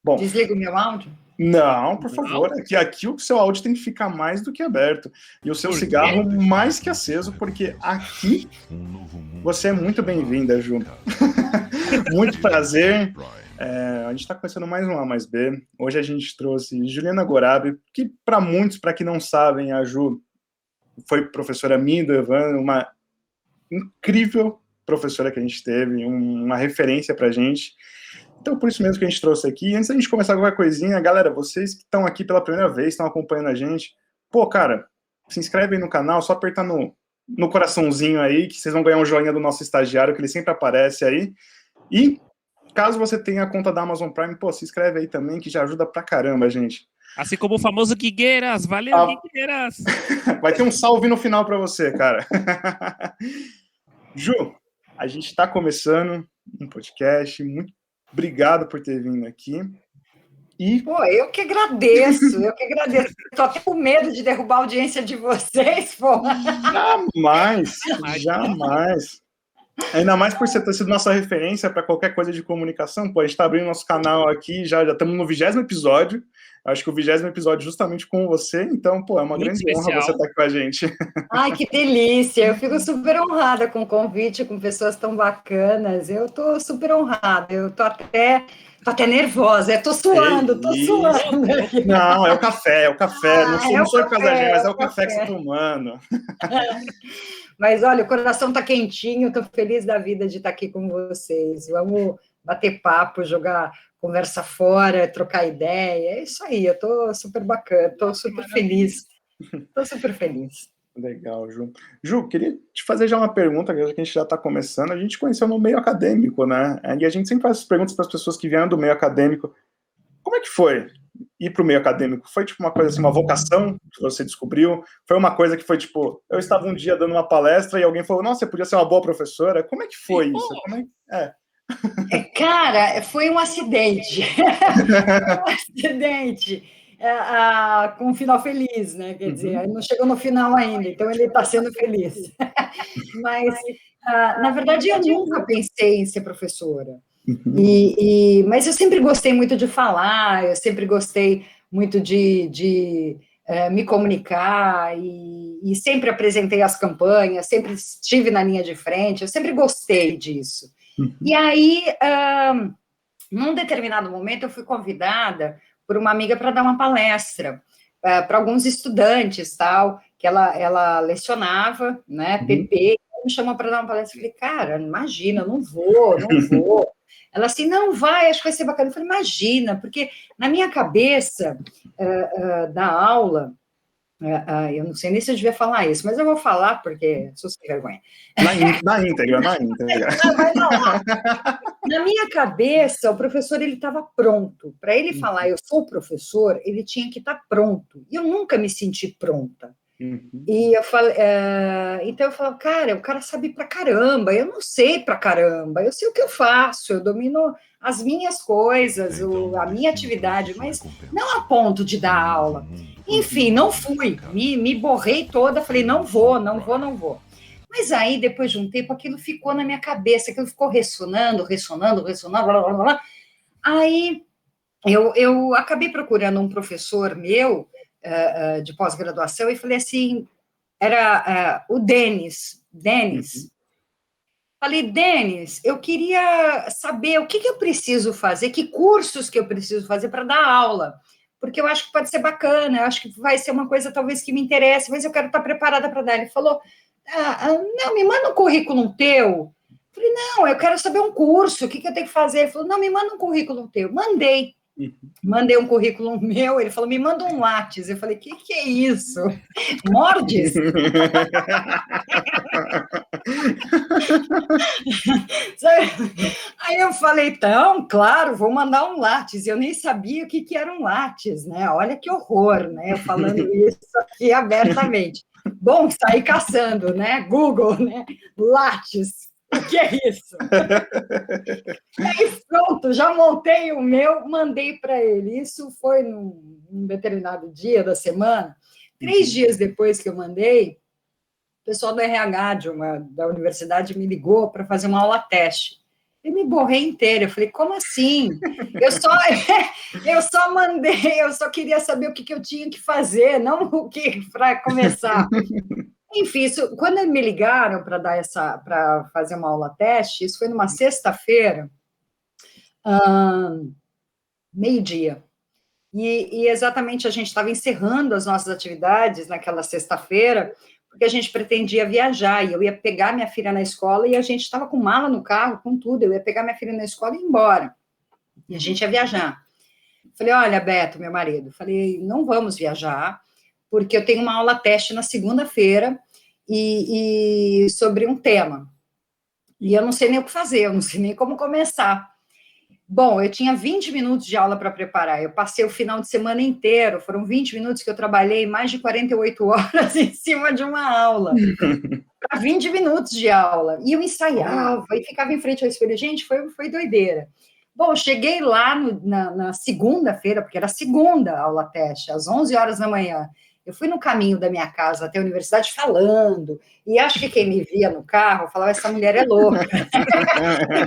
Bom, desliga o meu áudio? Não, por favor. Aqui o seu áudio tem que ficar mais do que aberto. E o seu cigarro mais que aceso, porque aqui você é muito bem-vinda, Ju. Muito prazer. A gente está começando mais um A mais B. Hoje a gente trouxe Juliana Gorabi, que para muitos, para que não sabem, a Ju foi professora minha e do Evan, uma incrível professora que a gente teve, uma referência para a gente. Então, por isso mesmo que a gente trouxe aqui. Antes da gente começar qualquer coisinha, galera, vocês que estão aqui pela primeira vez, estão acompanhando a gente, pô, cara, se inscreve aí no canal, só apertar no coraçãozinho aí, que vocês vão ganhar um joinha do nosso estagiário, que ele sempre aparece aí. E, caso você tenha a conta da Amazon Prime, pô, se inscreve aí também, que já ajuda pra caramba, gente. Assim como o famoso Guigueiras. Valeu, Guigueiras! Vai ter um salve no final pra você, cara. Ju, a gente tá começando um podcast, muito obrigado por ter vindo aqui. Pô, eu que agradeço. Tô até com medo de derrubar a audiência de vocês, pô. Jamais. Ainda mais por você ter sido nossa referência para qualquer coisa de comunicação. Pô, a gente está abrindo nosso canal aqui, já estamos no 20º episódio. Acho que o 20º episódio justamente com você. Então, pô, é uma muito grande honra você estar aqui com a gente. Ai, que delícia. Eu fico super honrada com o convite, com pessoas tão bacanas. Eu tô super honrada. Eu tô até nervosa. Eu tô suando. Não, é o café. Não sou por causa da gente, mas é o café que você está tomando. Mas, olha, o coração tá quentinho, tô feliz da vida de estar aqui com vocês. Vamos bater papo, jogar conversa fora, trocar ideia. É isso aí, eu tô super bacana, tô super feliz. Legal, Ju. Ju, queria te fazer já uma pergunta, que a gente já está começando. A gente conheceu no meio acadêmico, né? E a gente sempre faz essas perguntas para as pessoas que vieram do meio acadêmico. Como é que foi ir para o meio acadêmico? Foi tipo uma coisa assim, uma vocação que você descobriu? Foi uma coisa que foi tipo, eu estava um dia dando uma palestra e alguém falou, nossa, você podia ser uma boa professora? Como é que foi isso? Cara, foi um acidente. Com um final feliz, né? Quer dizer, não chegou no final ainda, então ele está sendo feliz. Mas, na verdade, eu nunca pensei em ser professora. Mas eu sempre gostei muito de falar, eu sempre gostei muito de me comunicar e sempre apresentei as campanhas, sempre estive na linha de frente, eu sempre gostei disso. E aí, num determinado momento, eu fui convidada por uma amiga para dar uma palestra para alguns estudantes, tal, que ela lecionava, né, PP, me chamou para dar uma palestra. Eu falei, cara, imagina, não vou. Ela assim, não, vai, acho que vai ser bacana. Eu falei, imagina, porque na minha cabeça da aula, eu não sei nem se eu devia falar isso, mas eu vou falar porque sou sem vergonha. Na íntegra. Na minha cabeça, o professor ele estava pronto. Para ele falar, eu sou professor, ele tinha que estar pronto. E eu nunca me senti pronta. E eu falei, então eu falava, cara, o cara sabe pra caramba, eu não sei pra caramba, eu sei o que eu faço, eu domino as minhas coisas, a minha atividade, mas não a ponto de dar aula. Enfim, não fui, me borrei toda, falei, não vou. Mas aí, depois de um tempo, aquilo ficou na minha cabeça, aquilo ficou ressonando, blá, blá, blá. Aí eu acabei procurando um professor meu, de pós-graduação, e falei assim, era o Denis. Falei, Denis, eu queria saber o que eu preciso fazer, que cursos que eu preciso fazer para dar aula, porque eu acho que pode ser bacana, eu acho que vai ser uma coisa talvez que me interesse, mas eu quero estar preparada para dar. Ele falou, não, me manda um currículo teu. Eu falei, não, eu quero saber um curso, o que eu tenho que fazer? Ele falou, não, me manda um currículo teu. Mandei um currículo meu, ele falou, me manda um Lattes. Eu falei, que é isso? Mordes? Aí eu falei, então, claro, vou mandar um Lattes. Eu nem sabia o que era um Lattes, né? Olha que horror, né? Eu falando isso aqui abertamente. Bom, saí caçando, né? Google, né? Lattes. O que é isso? Aí pronto, já montei o meu, mandei para ele. Isso foi num determinado dia da semana. 3 dias depois que eu mandei, o pessoal do RH da universidade me ligou para fazer uma aula teste. Eu me borrei inteira. Eu falei, como assim? Eu só mandei, eu só queria saber o que eu tinha que fazer, não o que para começar. Enfim, quando me ligaram para fazer uma aula teste, isso foi numa sexta-feira, meio-dia. E exatamente a gente estava encerrando as nossas atividades naquela sexta-feira, porque a gente pretendia viajar, e eu ia pegar minha filha na escola, e a gente estava com mala no carro, com tudo, eu ia pegar minha filha na escola e ir embora, e a gente ia viajar. Falei, olha, Beto, meu marido, falei, não vamos viajar, porque eu tenho uma aula teste na segunda-feira, e sobre um tema, e eu não sei nem o que fazer, eu não sei nem como começar. Bom, eu tinha 20 minutos de aula para preparar, eu passei o final de semana inteiro, foram 20 minutos que eu trabalhei mais de 48 horas em cima de uma aula, para 20 minutos de aula, e eu ensaiava, e ficava em frente ao espelho, gente, foi doideira. Bom, cheguei lá na segunda-feira, porque era a segunda aula teste, às 11 horas da manhã, eu fui no caminho da minha casa até a universidade falando, e acho que quem me via no carro falava, essa mulher é louca,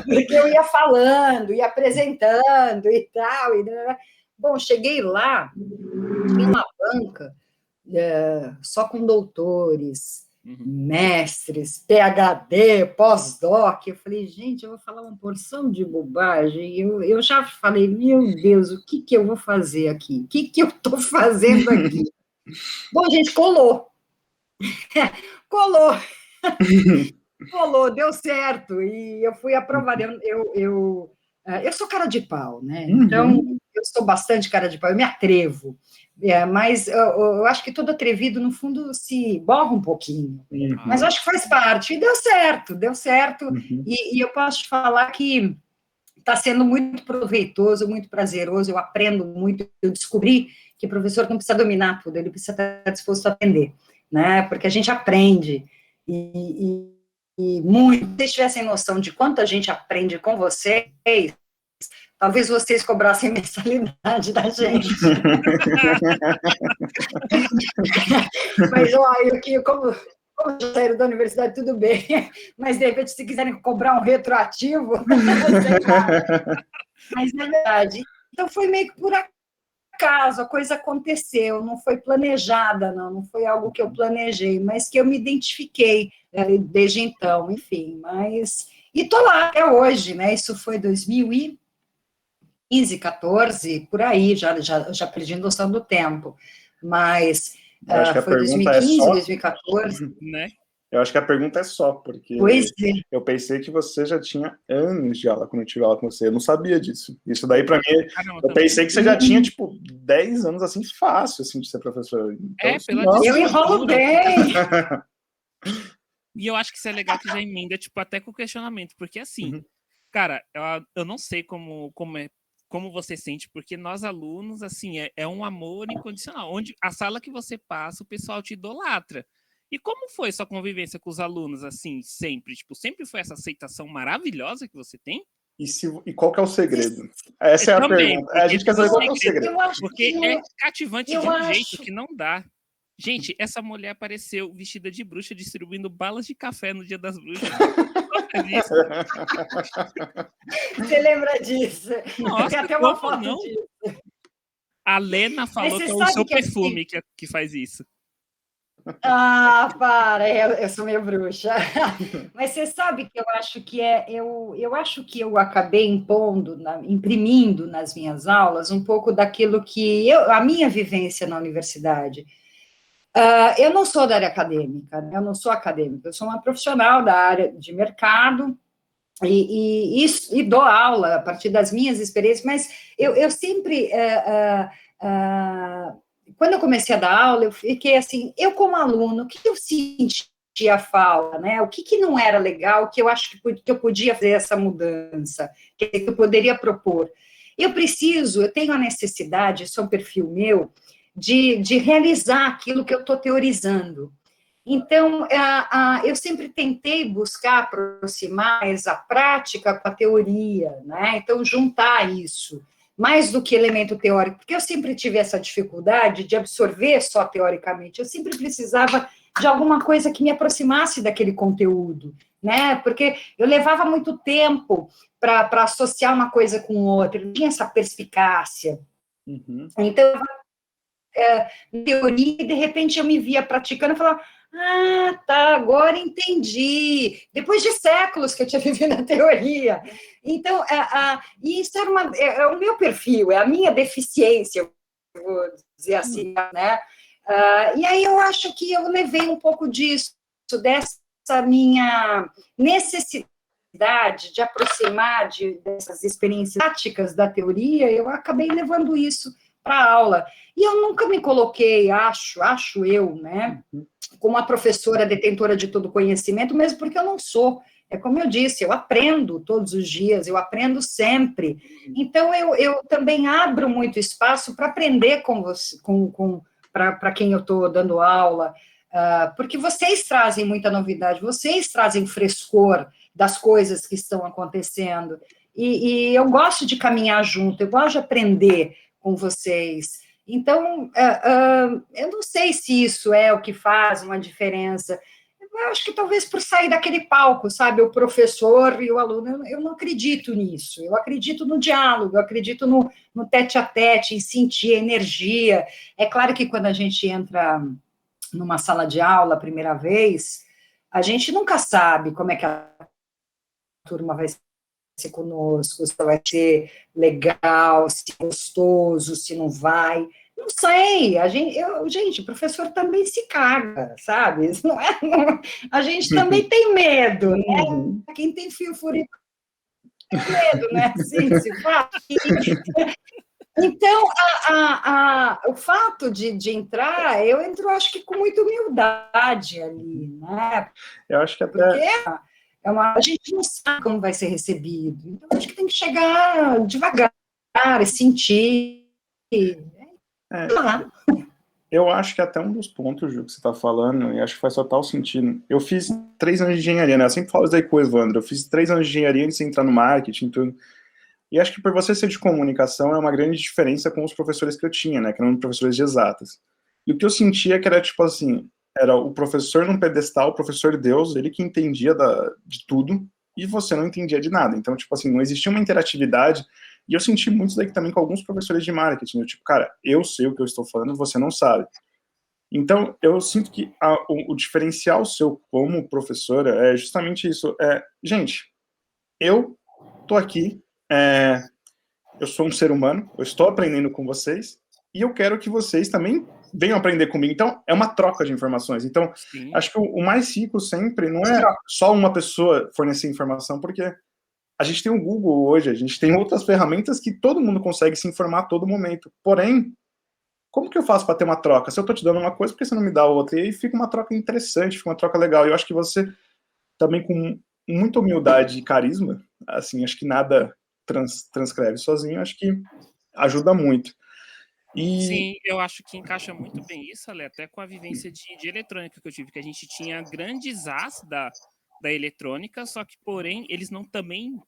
porque eu ia falando, ia apresentando e tal. Bom, cheguei lá, tinha uma banca só com doutores, mestres, PhD, pós-doc. Eu falei, gente, eu vou falar uma porção de bobagem. Eu já falei, meu Deus, o que eu vou fazer aqui? O que eu estou fazendo aqui? Bom, gente, colou. Colou, deu certo. E eu fui aprovada. Eu sou cara de pau, né? Então, eu sou bastante cara de pau, eu me atrevo. Mas eu acho que todo atrevido, no fundo, se borra um pouquinho. Mas acho que faz parte. E deu certo. E eu posso te falar que está sendo muito proveitoso, muito prazeroso, eu aprendo muito, eu descobri que o professor não precisa dominar tudo, ele precisa estar disposto a aprender, né? Porque a gente aprende, e muito, se vocês tivessem noção de quanto a gente aprende com vocês, talvez vocês cobrassem mensalidade da gente. Mas, olha, como já saíram da universidade, tudo bem, mas, de repente, se quiserem cobrar um retroativo, sei lá. Mas, na verdade, então foi meio que por acaso, a coisa aconteceu, não foi planejada, não foi algo que eu planejei, mas que eu me identifiquei desde então, enfim, mas... E estou lá até hoje, né, isso foi 2015, 14, por aí, já perdi noção do tempo, mas foi 2015, 2014, né? Eu acho que a pergunta é só, porque eu pensei que você já tinha anos de aula quando eu tive aula com você. Eu não sabia disso. Isso daí, para mim, eu pensei que você já tinha, tipo, 10 anos, assim, fácil, assim, de ser professor. Então, eu enrolo bem! E eu acho que isso é legal que já emenda, tipo, até com o questionamento, porque, assim, cara, eu não sei como você sente, porque nós alunos, assim, é um amor incondicional, onde a sala que você passa, o pessoal te idolatra. E como foi sua convivência com os alunos, assim, sempre? Tipo, sempre foi essa aceitação maravilhosa que você tem? E qual que é o segredo? Essa é a pergunta. A gente quer saber qual que é o segredo. Porque é cativante de um jeito que não dá. Gente, essa mulher apareceu vestida de bruxa, distribuindo balas de café no Dia das Bruxas. Você lembra disso? Nossa, tem até uma foto não? disso. A Lena falou que é o seu perfume que faz isso. Ah, para, eu sou meio bruxa. Mas você sabe que eu acho que eu acho que eu acabei imprimindo nas minhas aulas um pouco daquilo que a minha vivência na universidade. Eu não sou da área acadêmica, né? Eu não sou acadêmica, eu sou uma profissional da área de mercado e dou aula a partir das minhas experiências, mas eu sempre... quando eu comecei a dar aula, eu fiquei assim, eu como aluno, o que eu sentia falta, né? O que não era legal, que eu acho que eu podia fazer essa mudança, que eu poderia propor. Eu tenho a necessidade, isso é um perfil meu, de realizar aquilo que eu estou teorizando. Então, eu sempre tentei buscar aproximar a prática com a teoria, né? Então, juntar isso, mais do que elemento teórico, porque eu sempre tive essa dificuldade de absorver só teoricamente, eu sempre precisava de alguma coisa que me aproximasse daquele conteúdo, né? Porque eu levava muito tempo para associar uma coisa com outra, não tinha essa perspicácia. Uhum. Então, em teoria, e de repente eu me via praticando e falava, tá, agora entendi. Depois de séculos que eu tinha vivido na teoria. Então, isso era o meu perfil, é a minha deficiência, vou dizer assim, né? E aí eu acho que eu levei um pouco disso, dessa minha necessidade de aproximar dessas experiências práticas da teoria, eu acabei levando isso para a aula. E eu nunca me coloquei, acho eu, né, como uma professora detentora de todo conhecimento, mesmo porque eu não sou. É como eu disse, eu aprendo todos os dias, eu aprendo sempre. Então, eu também abro muito espaço para aprender com você, para quem eu estou dando aula, porque vocês trazem muita novidade, vocês trazem frescor das coisas que estão acontecendo. E eu gosto de caminhar junto, eu gosto de aprender com vocês. Então, eu não sei se isso é o que faz uma diferença. Eu acho que talvez por sair daquele palco, sabe, o professor e o aluno, eu não acredito nisso. Eu acredito no diálogo, eu acredito no tete-a-tete, em sentir a energia. É claro que quando a gente entra numa sala de aula a primeira vez, a gente nunca sabe como é que a turma vai ser conosco, se vai ser legal, se é gostoso, se não vai. Não sei, gente, o professor também se caga, sabe? A gente também tem medo, né? Quem tem fio furico tem medo, né? Assim, se faz. Então, o fato de entrar, eu entro, acho que com muita humildade ali, né? Eu acho que até... Porque a gente não sabe como vai ser recebido. Então, acho que tem que chegar devagar, sentir. Eu acho que até um dos pontos, Ju, que você está falando, e acho que faz total sentido. Eu fiz 3 anos de engenharia, né? Eu sempre falo isso daí com o Evandro. Eu fiz 3 anos de engenharia antes de entrar no marketing, tudo. E acho que por você ser de comunicação é uma grande diferença com os professores que eu tinha, né? Que eram professores de exatas. E o que eu sentia que era, tipo assim, era o professor num pedestal, o professor Deus, ele que entendia de tudo, e você não entendia de nada. Então, tipo assim, não existia uma interatividade. E eu senti muito isso daí também com alguns professores de marketing. Eu, tipo, cara, eu sei o que eu estou falando, você não sabe. Então, eu sinto que o diferencial seu como professora é justamente isso. Gente, eu tô aqui, eu sou um ser humano, eu estou aprendendo com vocês, e eu quero que vocês também venham aprender comigo. Então, é uma troca de informações. Então, sim, acho que o mais rico sempre não é só uma pessoa fornecer informação, porque a gente tem o Google hoje, a gente tem outras ferramentas que todo mundo consegue se informar a todo momento. Porém, como que eu faço para ter uma troca? Se eu estou te dando uma coisa, por que você não me dá outra? E aí fica uma troca interessante, fica uma troca legal. E eu acho que você, também com muita humildade e carisma, assim, acho que nada transcreve sozinho, acho que ajuda muito. Sim, eu acho que encaixa muito bem isso, Ale, até com a vivência de eletrônica que eu tive, que a gente tinha grandes as da eletrônica, só que, porém, eles não também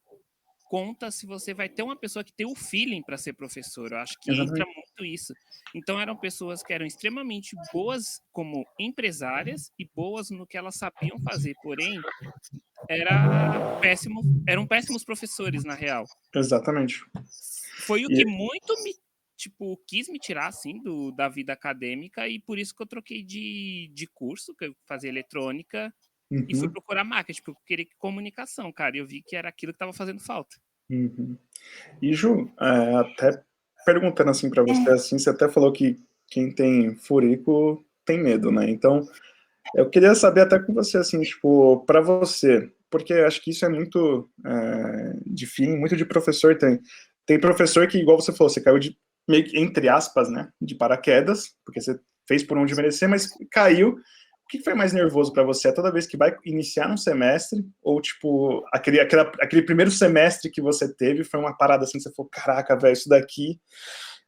conta se você vai ter uma pessoa que tem o feeling para ser professor. Eu acho que entra muito isso. Então, eram pessoas que eram extremamente boas como empresárias e boas no que elas sabiam fazer, porém, eram péssimos professores, na real. Exatamente. Foi o que muito quis me tirar, assim, da vida acadêmica, e por isso que eu troquei de curso, que eu fazia eletrônica, e fui procurar marketing, porque eu queria comunicação, cara, e eu vi que era aquilo que estava fazendo falta. E, Ju, até perguntando assim para você, assim, você até falou que quem tem furico tem medo, né? Então, eu queria saber até com você, assim, tipo, para você, porque eu acho que isso é muito de feeling, muito de professor tem. Tem professor que, igual você falou, você caiu de, meio que, entre aspas, né, de paraquedas, porque você fez por onde merecer, mas caiu. O que foi mais nervoso para você? Toda vez que vai iniciar um semestre, ou, tipo, aquele primeiro semestre que você teve, foi uma parada assim, você falou, caraca, velho, isso daqui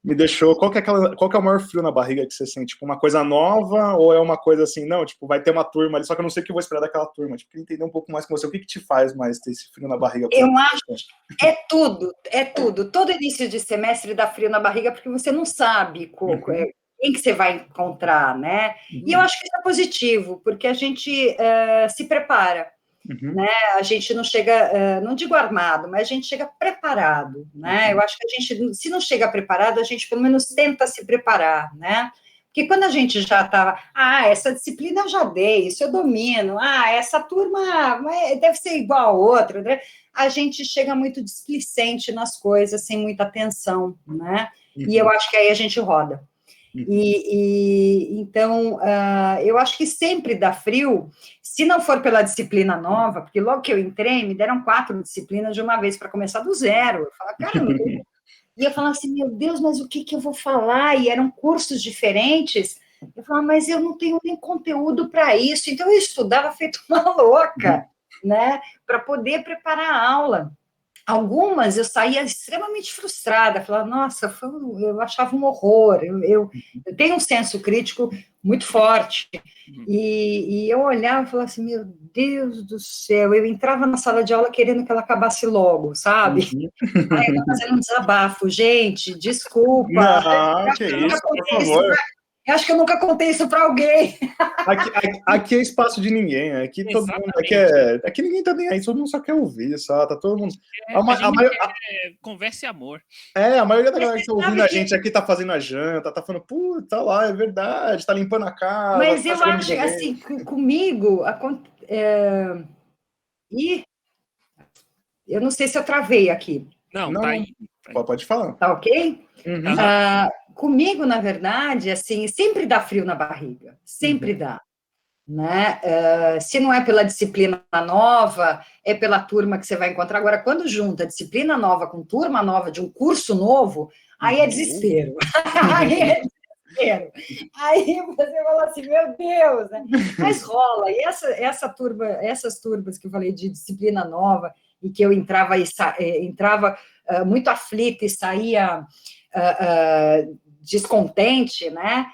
me deixou... Qual que é o maior frio na barriga que você sente? Tipo, uma coisa nova, ou é uma coisa assim, não, tipo, vai ter uma turma ali, só que eu não sei o que eu vou esperar daquela turma. Tipo, queria entender um pouco mais com você, o que te faz mais ter esse frio na barriga? Eu acho, é tudo. Todo início de semestre dá frio na barriga, porque você não sabe quem que você vai encontrar, né? E eu acho que isso é positivo, porque a gente se prepara. né? A gente não chega, não digo armado, mas a gente chega preparado, né? Eu acho que a gente, se não chega preparado, a gente pelo menos tenta se preparar, né? Porque quando a gente já estava, essa disciplina eu já dei, isso eu domino, essa turma deve ser igual a outra, né? A gente chega muito displicente nas coisas, sem muita atenção, né? E eu acho que aí a gente roda. Então, eu acho que sempre dá frio, se não for pela disciplina nova, porque logo que eu entrei, me deram 4 disciplinas de uma vez para começar do zero. Eu falava, caramba, e eu falava assim, meu Deus, mas o que eu vou falar? E eram cursos diferentes. Eu falava, mas eu não tenho nem conteúdo para isso. Então, eu estudava feito uma louca, né? Para poder preparar a aula. Algumas eu saía extremamente frustrada, falava, nossa, eu achava um horror, eu tenho um senso crítico muito forte, e eu olhava e falava assim, meu Deus do céu, eu entrava na sala de aula querendo que ela acabasse logo, sabe? Aí eu tô fazendo um desabafo, gente, desculpa. Não, que isso, por favor. Eu acho que eu nunca contei isso para alguém. Aqui é espaço de ninguém, aqui todo mundo, aqui ninguém tá nem aí, todo mundo só quer ouvir, só, tá todo mundo... Conversa e amor. A maioria da galera que tá ouvindo a gente aqui tá fazendo a janta, tá falando, puta, lá, é verdade, tá limpando a casa... Mas eu acho, assim, comigo, eu não sei se eu travei aqui. Não, tá aí. Pode falar. Tá ok? Comigo, na verdade, assim, sempre dá frio na barriga, sempre dá, né? Se não é pela disciplina nova, é pela turma que você vai encontrar. Agora, quando junta disciplina nova com turma nova de um curso novo, aí é desespero. Aí é desespero. Aí você fala assim, meu Deus, né? Mas rola. E essas turmas que eu falei de disciplina nova, e que eu entrava muito aflita e saía descontente, né?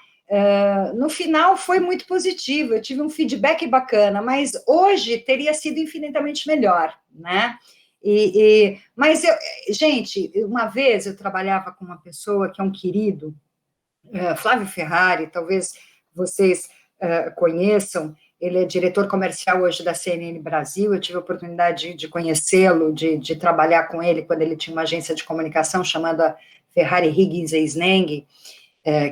No final foi muito positivo, eu tive um feedback bacana, mas hoje teria sido infinitamente melhor, né? Mas, gente, uma vez eu trabalhava com uma pessoa que é um querido, Flávio Ferrari, talvez vocês conheçam, ele é diretor comercial hoje da CNN Brasil, eu tive a oportunidade de conhecê-lo, de trabalhar com ele quando ele tinha uma agência de comunicação chamada Ferrari Higgins Sneng,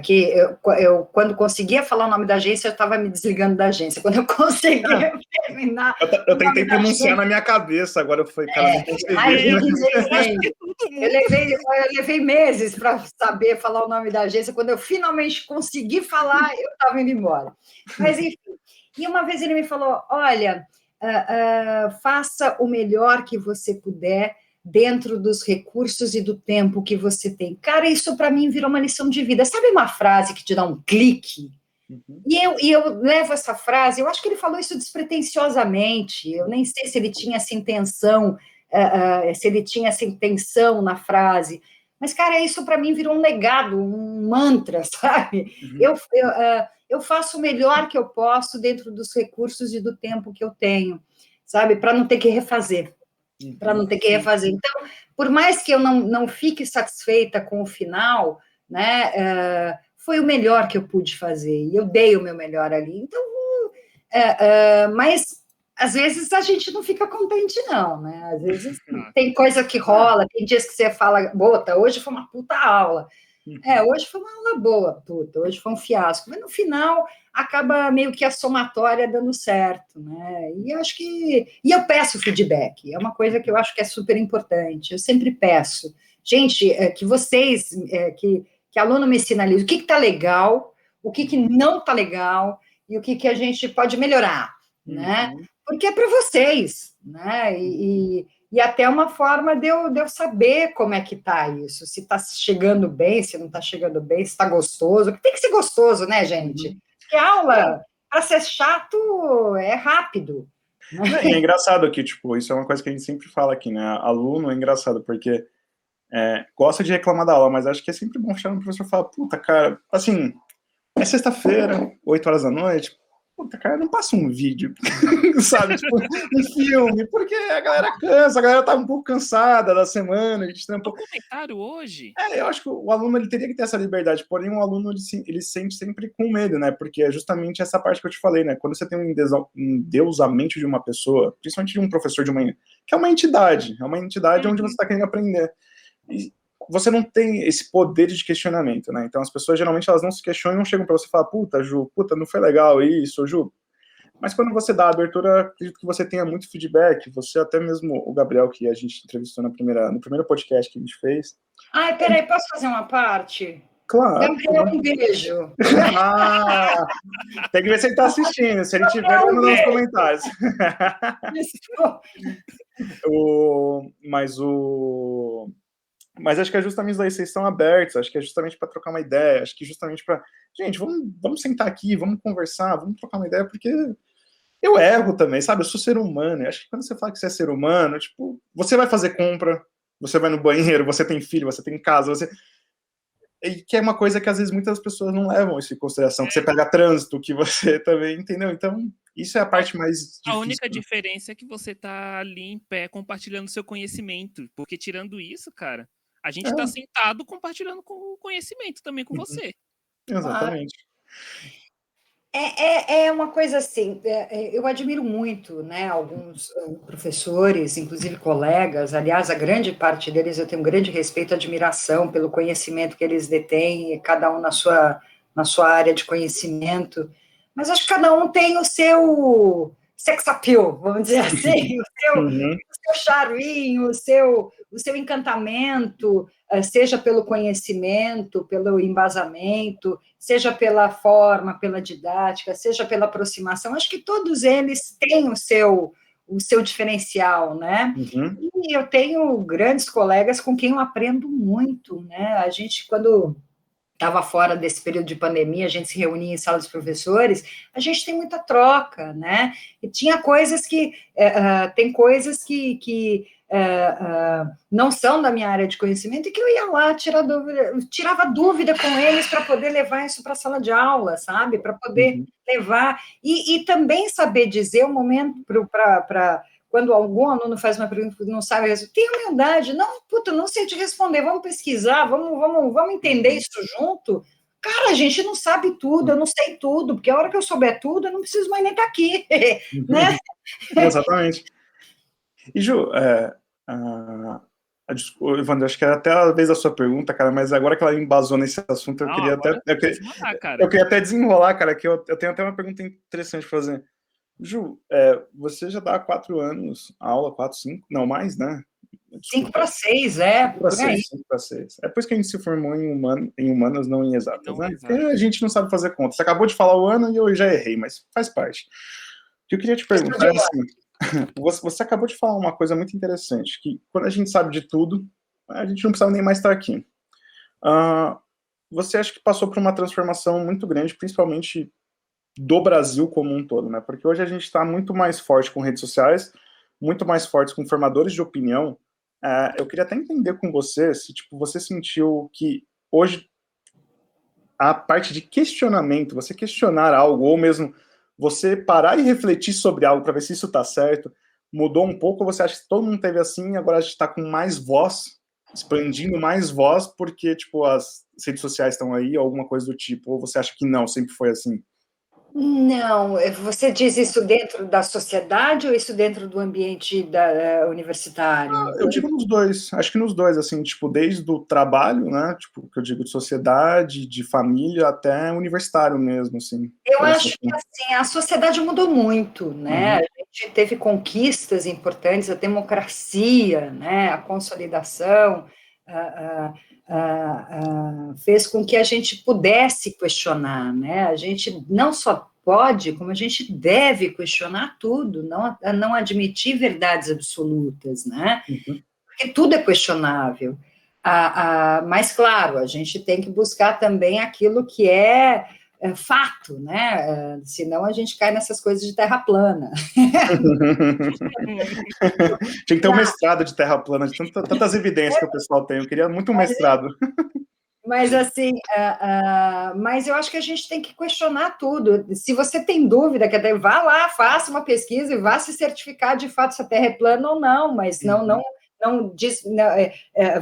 que eu, quando conseguia falar o nome da agência, eu estava me desligando da agência. Quando eu conseguia terminar... Eu tentei pronunciar na minha cabeça, agora foi, cara, não consegui. Eu levei meses para saber falar o nome da agência. Quando eu finalmente consegui falar, eu estava indo embora. Mas, enfim, e uma vez ele me falou, olha, faça o melhor que você puder dentro dos recursos e do tempo que você tem. Cara, isso para mim virou uma lição de vida. Sabe uma frase que te dá um clique? E eu levo essa frase, eu acho que ele falou isso despretensiosamente, eu nem sei se ele tinha essa intenção, na frase, mas, cara, isso para mim virou um legado, um mantra, sabe? Eu faço o melhor que eu posso dentro dos recursos e do tempo que eu tenho, sabe? Para não ter que refazer. Então, por mais que eu não fique satisfeita com o final, né, foi o melhor que eu pude fazer, e eu dei o meu melhor ali. Então, mas, às vezes, a gente não fica contente, não, né? Às vezes tem coisa que rola, tem dias que você fala, bota, hoje foi uma puta aula. Hoje foi uma aula boa, puta, hoje foi um fiasco, mas no final acaba meio que a somatória dando certo, né? E eu peço feedback, é uma coisa que eu acho que é super importante, eu sempre peço. Gente, que vocês, que aluno me sinalize o que está legal, o que não está legal, e o que a gente pode melhorar, né? Porque é para vocês, né? E até uma forma de eu saber como é que tá isso, se está chegando bem, se não está chegando bem, se está gostoso, porque tem que ser gostoso, né, gente? Porque aula, para ser chato, é rápido. Né? É engraçado que, tipo, isso é uma coisa que a gente sempre fala aqui, né? Aluno é engraçado, porque gosta de reclamar da aula, mas acho que é sempre bom chegar no professor e falar, puta, cara, assim, é sexta-feira, 8 horas da noite, puta, cara, não passa um vídeo, sabe? Tipo, um filme, porque a galera cansa, a galera tá um pouco cansada da semana, a gente tem um pouco... comentário hoje? Eu acho que o aluno, ele teria que ter essa liberdade, porém o aluno, ele sente sempre com medo, né? Porque é justamente essa parte que eu te falei, né? Quando você tem um endeusamento de uma pessoa, principalmente de um professor que é uma entidade onde você está querendo aprender. E você não tem esse poder de questionamento, né? Então as pessoas geralmente elas não se questionam e não chegam para você e falam, puta, Ju, não foi legal isso, Ju. Mas quando você dá a abertura, acredito que você tenha muito feedback. Você, até mesmo o Gabriel, que a gente entrevistou no primeiro podcast que a gente fez. Ai, peraí, posso fazer uma parte? Claro. Gabriel, um beijo. Tem que ver se ele está assistindo. Se ele tiver, manda nos comentários. Mas acho que é justamente daí, vocês estão abertos, acho que é justamente para trocar uma ideia, acho que justamente para... Gente, vamos sentar aqui, vamos conversar, vamos trocar uma ideia, porque eu erro também, sabe? Eu sou ser humano, acho que quando você fala que você é ser humano, tipo, você vai fazer compra, você vai no banheiro, você tem filho, você tem casa, E que é uma coisa que às vezes muitas pessoas não levam isso em consideração, que você pega trânsito, que você também, entendeu? Então, isso é a parte mais difícil. A única diferença é que você tá ali em pé compartilhando seu conhecimento, porque tirando isso, cara, a gente tá sentado compartilhando com o conhecimento também com você. Exatamente. É uma coisa assim, eu admiro muito, né, alguns professores, inclusive colegas, aliás, a grande parte deles eu tenho um grande respeito e admiração pelo conhecimento que eles detêm, cada um na sua área de conhecimento, mas acho que cada um tem o seu sex appeal, vamos dizer assim, o seu charminho, o seu encantamento, seja pelo conhecimento, pelo embasamento, seja pela forma, pela didática, seja pela aproximação. Acho que todos eles têm o seu diferencial, né? E eu tenho grandes colegas com quem eu aprendo muito, né? A gente, quando estava fora desse período de pandemia, a gente se reunia em sala dos professores, a gente tem muita troca, né? E tinha coisas tem coisas que não são da minha área de conhecimento e que eu ia lá tirava dúvida com eles para poder levar isso para a sala de aula, sabe? Para poder levar e também saber dizer o momento para quando algum aluno faz uma pergunta que não sabe responder, tem humildade, não sei te responder, vamos pesquisar, vamos entender isso junto. Cara, a gente não sabe tudo, eu não sei tudo, porque a hora que eu souber tudo, eu não preciso mais nem estar aqui, né? Exatamente. E, Ju, Evandro, acho que era até a vez da sua pergunta, cara, mas agora que ela embasou nesse assunto, eu queria até desenrolar, cara, que eu tenho até uma pergunta interessante para fazer. Ju, você já dá há 4 anos aula, 4, 5, não mais, né? 5 para 6, 5 para 6. É por isso que a gente se formou em humanas, não em exatas, né? Porque a gente não sabe fazer conta. Você acabou de falar o ano e eu já errei, mas faz parte. O que eu queria te perguntar é assim, você acabou de falar uma coisa muito interessante, que quando a gente sabe de tudo, a gente não precisava nem mais estar aqui. Você acha que passou por uma transformação muito grande, principalmente do Brasil como um todo, né? Porque hoje a gente está muito mais forte com redes sociais, muito mais fortes com formadores de opinião. Eu queria até entender com você se, tipo, você sentiu que hoje a parte de questionamento, você questionar algo, ou mesmo você parar e refletir sobre algo para ver se isso está certo, mudou um pouco, ou você acha que todo mundo teve assim, e agora a gente está com mais voz, expandindo mais voz, porque, tipo, as redes sociais estão aí, ou alguma coisa do tipo, ou você acha que não, sempre foi assim? Não, você diz isso dentro da sociedade ou isso dentro do ambiente universitário? Eu digo nos dois, acho que nos dois, assim, tipo, desde o trabalho, né, tipo, que eu digo de sociedade, de família, até universitário mesmo, assim. Eu acho que, assim, a sociedade mudou muito, né, a gente teve conquistas importantes, a democracia, né, a consolidação, fez com que a gente pudesse questionar, né? A gente não só pode, como a gente deve questionar tudo, não admitir verdades absolutas, né? Porque tudo é questionável. Mas, claro, a gente tem que buscar também aquilo que é fato, né? Senão a gente cai nessas coisas de terra plana. Tinha que ter um mestrado de terra plana, de tantas evidências que o pessoal tem. Eu queria muito um mestrado. Mas, assim, mas eu acho que a gente tem que questionar tudo. Se você tem dúvida, vá lá, faça uma pesquisa e vá se certificar de fato se a Terra é plana ou não, mas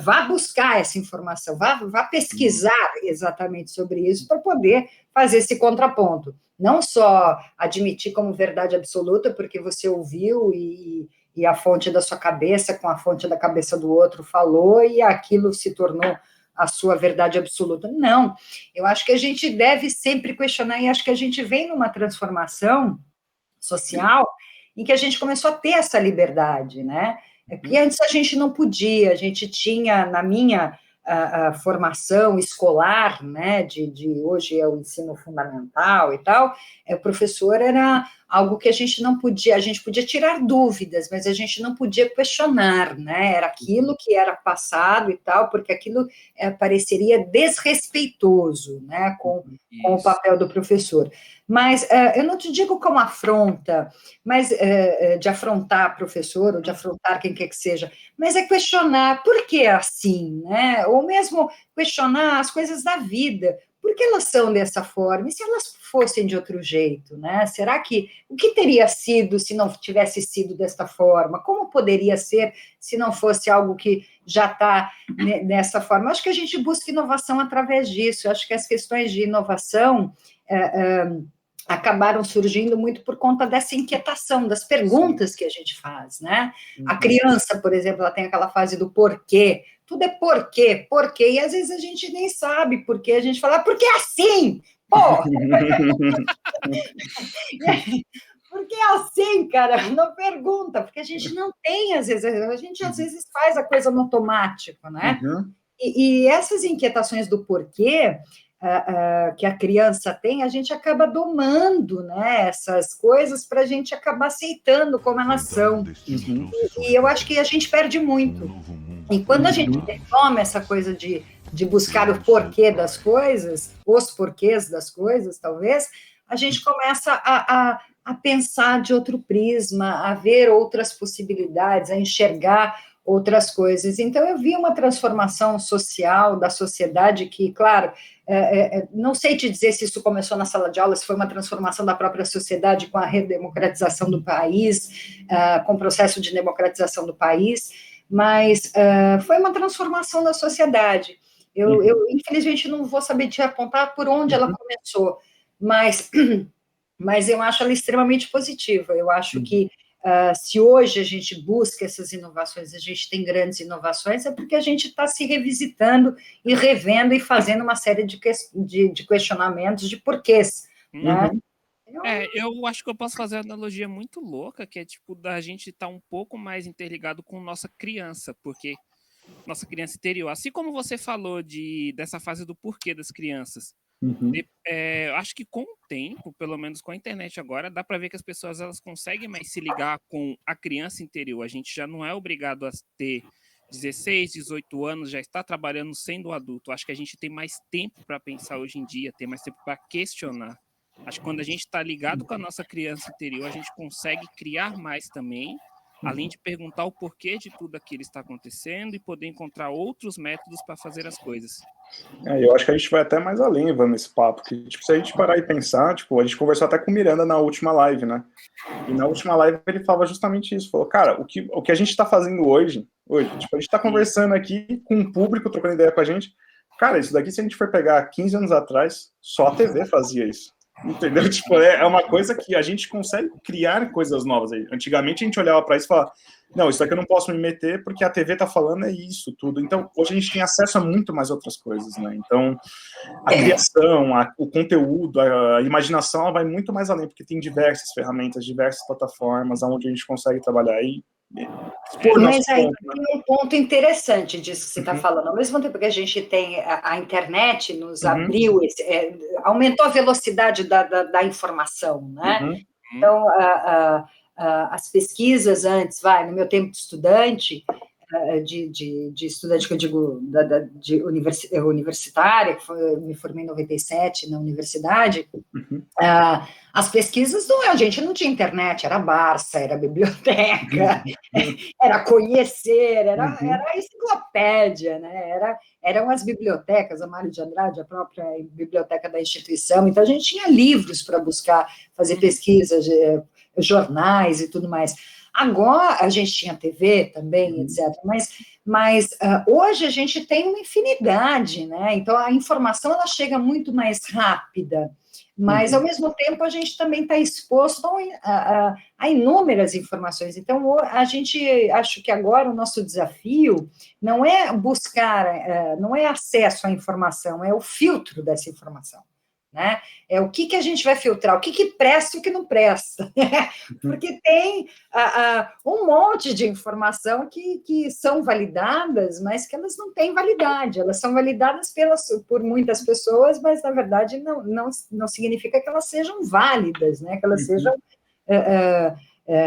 vá buscar essa informação, vá pesquisar exatamente sobre isso para poder fazer esse contraponto. Não só admitir como verdade absoluta, porque você ouviu e a fonte da sua cabeça com a fonte da cabeça do outro falou e aquilo se tornou a sua verdade absoluta. Não, eu acho que a gente deve sempre questionar, e acho que a gente vem numa transformação social em que a gente começou a ter essa liberdade, né? Porque antes a gente não podia, a gente tinha, na minha a formação escolar, né, hoje é o ensino fundamental e tal, o professor era algo que a gente não podia, a gente podia tirar dúvidas, mas a gente não podia questionar, né, era aquilo que era passado e tal, porque aquilo pareceria desrespeitoso, né, com o papel do professor. Mas eu não te digo como afronta, mas de afrontar professor ou de afrontar quem quer que seja, mas é questionar por que é assim, né? Ou mesmo questionar as coisas da vida, por que elas são dessa forma? E se elas fossem de outro jeito, né? Será que o que teria sido se não tivesse sido desta forma? Como poderia ser se não fosse algo que já está nessa forma? Acho que a gente busca inovação através disso. Acho que as questões de inovação acabaram surgindo muito por conta dessa inquietação, das perguntas que a gente faz, né? A criança, por exemplo, ela tem aquela fase do porquê, tudo é porquê, e às vezes a gente nem sabe porquê, a gente fala, porque é assim, pô! Porque é assim, cara, não pergunta, porque a gente não tem, às vezes faz a coisa no automático, né? E essas inquietações do porquê, que a criança tem, a gente acaba domando, né, essas coisas para a gente acabar aceitando como elas são. E eu acho que a gente perde muito. E quando a gente retoma essa coisa de buscar o porquê das coisas, os porquês das coisas, talvez, a gente começa a pensar de outro prisma, a ver outras possibilidades, a enxergar outras coisas. Então, eu vi uma transformação social da sociedade que, claro, não sei te dizer se isso começou na sala de aula, se foi uma transformação da própria sociedade com a redemocratização do país, com o processo de democratização do país, mas foi uma transformação da sociedade. Eu, infelizmente, não vou saber te apontar por onde ela começou, mas eu acho ela extremamente positiva. Eu acho que se hoje a gente busca essas inovações, a gente tem grandes inovações, é porque a gente está se revisitando e revendo e fazendo uma série de questionamentos de porquês, né? Eu acho que eu posso fazer uma analogia muito louca, que é tipo da gente estar um pouco mais interligado com nossa criança, porque nossa criança interior, assim como você falou dessa fase do porquê das crianças, acho que com o tempo, pelo menos com a internet agora, dá para ver que as pessoas elas conseguem mais se ligar com a criança interior. A gente já não é obrigado a ter 16, 18 anos, já está trabalhando sendo adulto. Acho que a gente tem mais tempo para pensar hoje em dia, tem mais tempo para questionar. Acho que quando a gente está ligado com a nossa criança interior, a gente consegue criar mais também, além de perguntar o porquê de tudo aquilo está acontecendo e poder encontrar outros métodos para fazer as coisas. Eu acho que a gente vai até mais além, Ivan, nesse papo, que tipo, se a gente parar e pensar, tipo, a gente conversou até com o Miranda na última live, né? E na última live ele falava justamente isso, falou, cara, o que a gente está fazendo hoje, tipo, a gente está conversando aqui com um público, trocando ideia com a gente, cara, isso daqui, se a gente for pegar 15 anos atrás, só a TV fazia isso. Entendeu? Tipo, é uma coisa que a gente consegue criar coisas novas aí. Antigamente a gente olhava para isso e falava, não, isso aqui eu não posso me meter porque a TV tá falando é isso, tudo. Então, hoje a gente tem acesso a muito mais outras coisas, né? Então, a criação, o conteúdo, a imaginação, ela vai muito mais além, porque tem diversas ferramentas, diversas plataformas onde a gente consegue trabalhar aí. Mas aí tem um ponto interessante disso que você está falando. Ao mesmo tempo que a gente tem a internet nos abriu, aumentou a velocidade da informação, né? Então, as pesquisas antes, no meu tempo de estudante, de estudante, que eu digo, universitária, que me formei em 97 na universidade, as pesquisas, a gente não tinha internet, era Barça, era biblioteca, era conhecer, era enciclopédia, né? Eram as bibliotecas, a Mário de Andrade, a própria biblioteca da instituição, então a gente tinha livros para buscar, fazer pesquisas, jornais e tudo mais. Agora, a gente tinha TV também, etc., mas hoje a gente tem uma infinidade, né? Então, a informação, ela chega muito mais rápida, mas, ao mesmo tempo, a gente também está exposto a inúmeras informações. Então, acho que agora o nosso desafio não é buscar, não é acesso à informação, é o filtro dessa informação. Né? É o que a gente vai filtrar, o que presta e o que não presta, né? Porque tem um monte de informação que são validadas, mas que elas não têm validade, elas são validadas por muitas pessoas, mas na verdade não significa que elas sejam válidas, né? Que elas sejam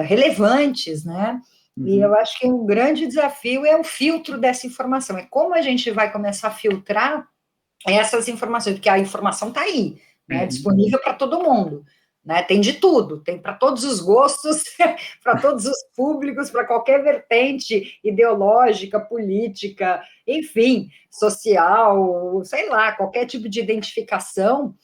relevantes, né? E eu acho que o grande desafio é o filtro dessa informação, é como a gente vai começar a filtrar essas informações, porque a informação está aí, né, disponível para todo mundo, né, tem de tudo, tem para todos os gostos, para todos os públicos, para qualquer vertente ideológica, política, enfim, social, sei lá, qualquer tipo de identificação,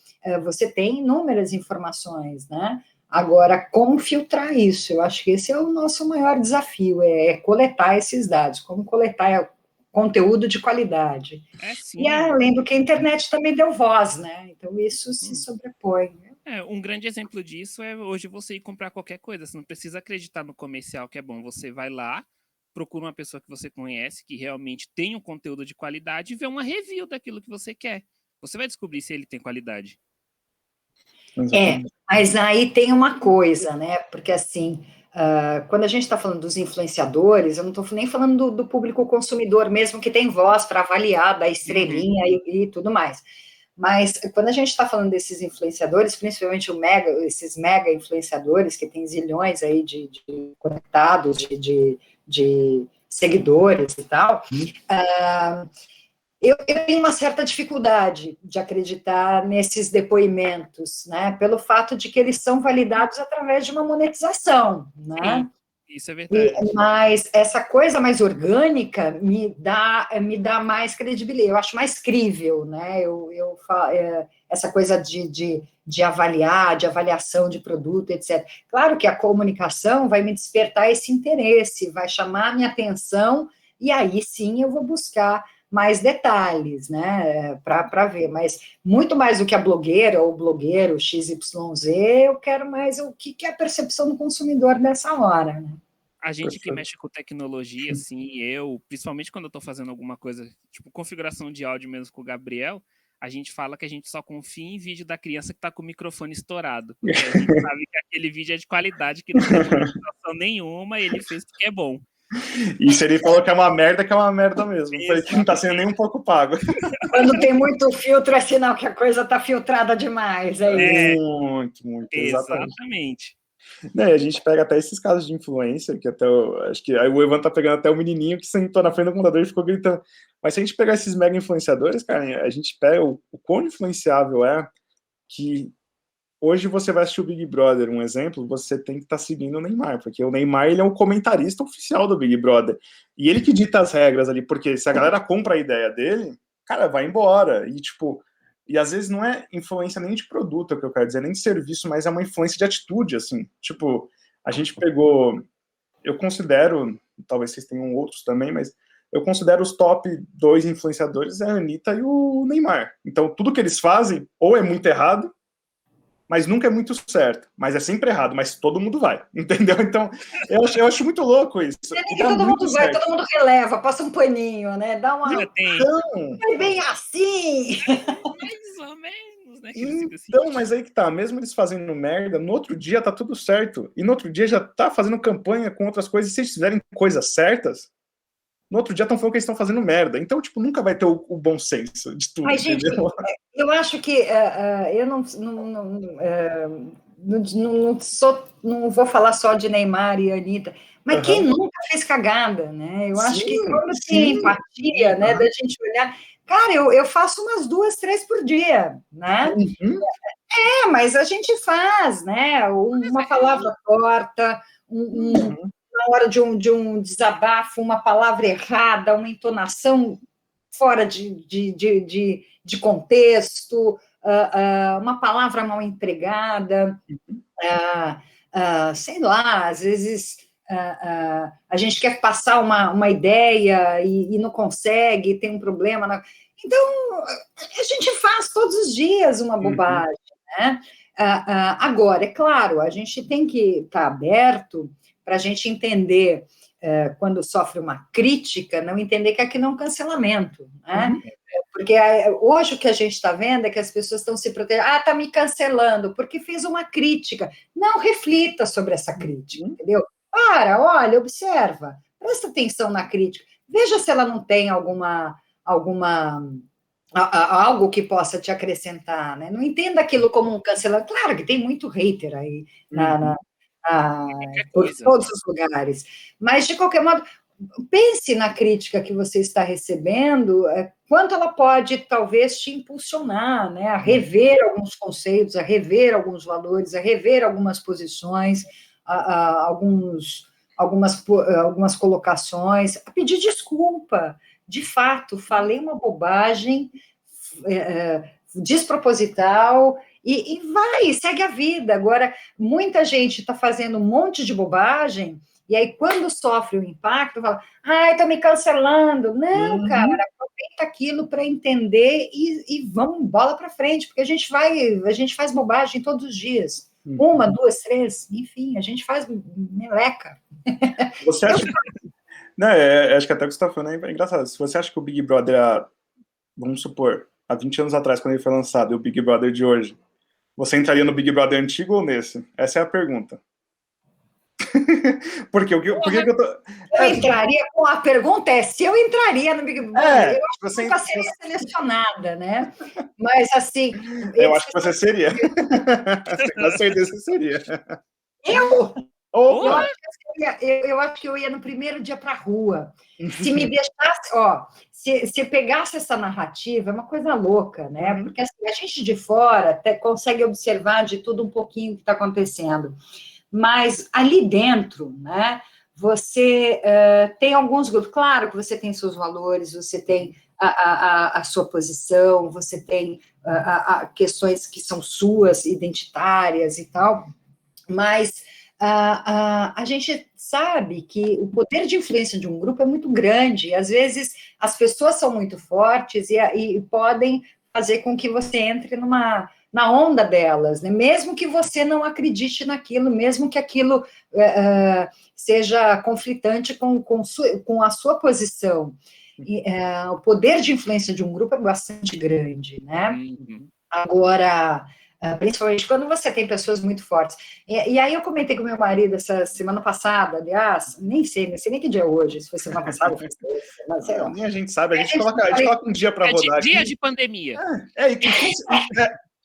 você tem inúmeras informações, né? Agora, como filtrar isso? Eu acho que esse é o nosso maior desafio, é coletar esses dados, como coletar conteúdo de qualidade. E além do que a internet também deu voz, né? Então isso se sobrepõe. Um grande exemplo disso é hoje você ir comprar qualquer coisa. Você não precisa acreditar no comercial que é bom. Você vai lá, procura uma pessoa que você conhece, que realmente tem um conteúdo de qualidade e vê uma review daquilo que você quer. Você vai descobrir se ele tem qualidade. Mas aí tem uma coisa, né? Porque assim, quando a gente está falando dos influenciadores, eu não estou nem falando do público consumidor mesmo, que tem voz para avaliar, dar estrelinha e tudo mais. Mas quando a gente está falando desses influenciadores, principalmente esses mega influenciadores, que tem zilhões aí de conectados, de seguidores e tal, eu tenho uma certa dificuldade de acreditar nesses depoimentos, né? Pelo fato de que eles são validados através de uma monetização, né? Sim, isso é verdade. Mas essa coisa mais orgânica me dá mais credibilidade, eu acho mais crível, né? Essa coisa de avaliar, de avaliação de produto, etc. Claro que a comunicação vai me despertar esse interesse, vai chamar a minha atenção, e aí sim eu vou buscar mais detalhes, né, para ver, mas muito mais do que a blogueira ou o blogueiro XYZ, eu quero mais o que é a percepção do consumidor nessa hora, né? A gente que mexe com tecnologia, assim, principalmente quando eu estou fazendo alguma coisa, tipo configuração de áudio mesmo com o Gabriel, a gente fala que a gente só confia em vídeo da criança que está com o microfone estourado, porque a gente sabe que aquele vídeo é de qualidade, que não tem monetização nenhuma, e ele fez porque é bom. E se ele falou que é uma merda mesmo. Foi que não está sendo nem um pouco pago. Quando tem muito filtro, é sinal que a coisa está filtrada demais. Muito. Exatamente. A gente pega até esses casos de influencer, que até acho que aí o Evan tá pegando até o menininho que sentou na frente do computador e ficou gritando. Mas se a gente pegar esses mega influenciadores, cara, a gente pega o quão influenciável é que hoje você vai assistir o Big Brother, um exemplo, você tem que estar seguindo o Neymar, porque o Neymar, ele é o comentarista oficial do Big Brother, e ele que dita as regras ali, porque se a galera compra a ideia dele, cara, vai embora, e às vezes não é influência nem de produto, é o que eu quero dizer, nem de serviço, mas é uma influência de atitude, assim, tipo, a gente pegou, eu considero, talvez vocês tenham outros também, mas eu considero os top 2 influenciadores a Anitta e o Neymar, então tudo que eles fazem, ou é muito errado, mas nunca é muito certo, mas é sempre errado, mas todo mundo vai, entendeu? Então, eu acho muito louco isso. Todo mundo vai, todo mundo releva, passa um paninho, né? Dá uma... Então... É bem assim! Mais ou menos, né? Então, mas aí que tá, mesmo eles fazendo merda, no outro dia tá tudo certo, e no outro dia já tá fazendo campanha com outras coisas, e se eles fizerem coisas certas, no outro dia estão falando que eles estão fazendo merda. Então, tipo, nunca vai ter o bom senso de tudo. Mas, gente, eu acho que eu não vou falar só de Neymar e Anitta, mas quem nunca fez cagada, né? Eu acho que quando tem empatia, né, da gente olhar... Cara, eu faço umas 2, 3 por dia, né? Mas a gente faz, né? Uma palavra torta, na hora de um desabafo, uma palavra errada, uma entonação fora de contexto, uma palavra mal empregada, sei lá, às vezes a gente quer passar uma ideia e não consegue, tem um problema. Então, a gente faz todos os dias uma bobagem, né? Agora, é claro, a gente tem que estar aberto para a gente entender, quando sofre uma crítica, não entender que aqui não é um cancelamento, né? Porque hoje o que a gente está vendo é que as pessoas estão se protegendo. Está me cancelando porque fez uma crítica. Não reflita sobre essa crítica, entendeu? Olha, observa, presta atenção na crítica, veja se ela não tem algo que possa te acrescentar, né? Não entenda aquilo como um cancelamento. Claro que tem muito hater aí por todos os lugares, mas de qualquer modo, pense na crítica que você está recebendo, quanto ela pode talvez te impulsionar, né? A rever alguns conceitos, a rever alguns valores, a rever algumas posições, algumas colocações, a pedir desculpa. De fato, falei uma bobagem desproposital e segue a vida. Agora, muita gente está fazendo um monte de bobagem e aí, quando sofre o impacto, fala, estão me cancelando. Não, cara, aproveita aquilo para entender e vamos bola para frente, porque a gente faz bobagem todos os dias. 1, 2, 3, enfim, a gente faz meleca. Você acha... Não, acho que até o que você está falando é engraçado. Se você acha que o Big Brother, vamos supor, há 20 anos atrás, quando ele foi lançado, e o Big Brother de hoje, você entraria no Big Brother antigo ou nesse? Essa é a pergunta. Por que eu tô... Eu entraria com a pergunta se eu entraria no Big Brother. Eu acho que nunca seria selecionada, né? Mas, assim... Eu acho que você seria. Com certeza você seria. Eu acho que eu ia no primeiro dia para a rua. Se me deixasse, se pegasse essa narrativa, é uma coisa louca, né? Porque assim, a gente de fora até consegue observar de tudo um pouquinho o que está acontecendo. Mas ali dentro, né, você tem alguns grupos, claro que você tem seus valores, você tem a sua posição, você tem questões que são suas, identitárias e tal, mas a gente sabe que o poder de influência de um grupo é muito grande, e às vezes as pessoas são muito fortes e podem fazer com que você entre na onda delas, né? Mesmo que você não acredite naquilo, mesmo que aquilo seja conflitante com a sua posição. O poder de influência de um grupo é bastante grande, né? Agora, principalmente quando você tem pessoas muito fortes. E aí eu comentei com meu marido essa semana passada, aliás, nem sei nem que dia é hoje, se foi semana passada, sei lá. Nem a gente sabe, a gente coloca um dia para rodar. Dia de pandemia.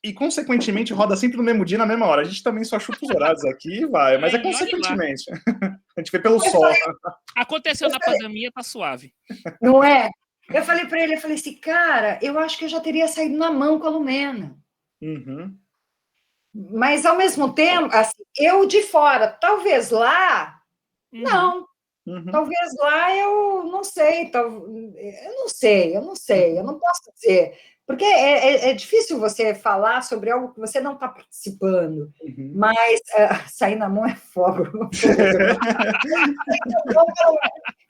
E consequentemente roda sempre no mesmo dia, na mesma hora. A gente também só chuta os horários aqui e vai, mas é consequentemente. A gente vê pelo sol. Aconteceu na pandemia, tá suave. Não é? Eu falei para ele, assim, cara, eu acho que eu já teria saído na mão com a Lumena. Mas, ao mesmo tempo, assim, eu de fora, talvez lá, não. Talvez lá eu não sei, eu não posso dizer. Porque é difícil você falar sobre algo que você não está participando, mas sair na mão é fogo.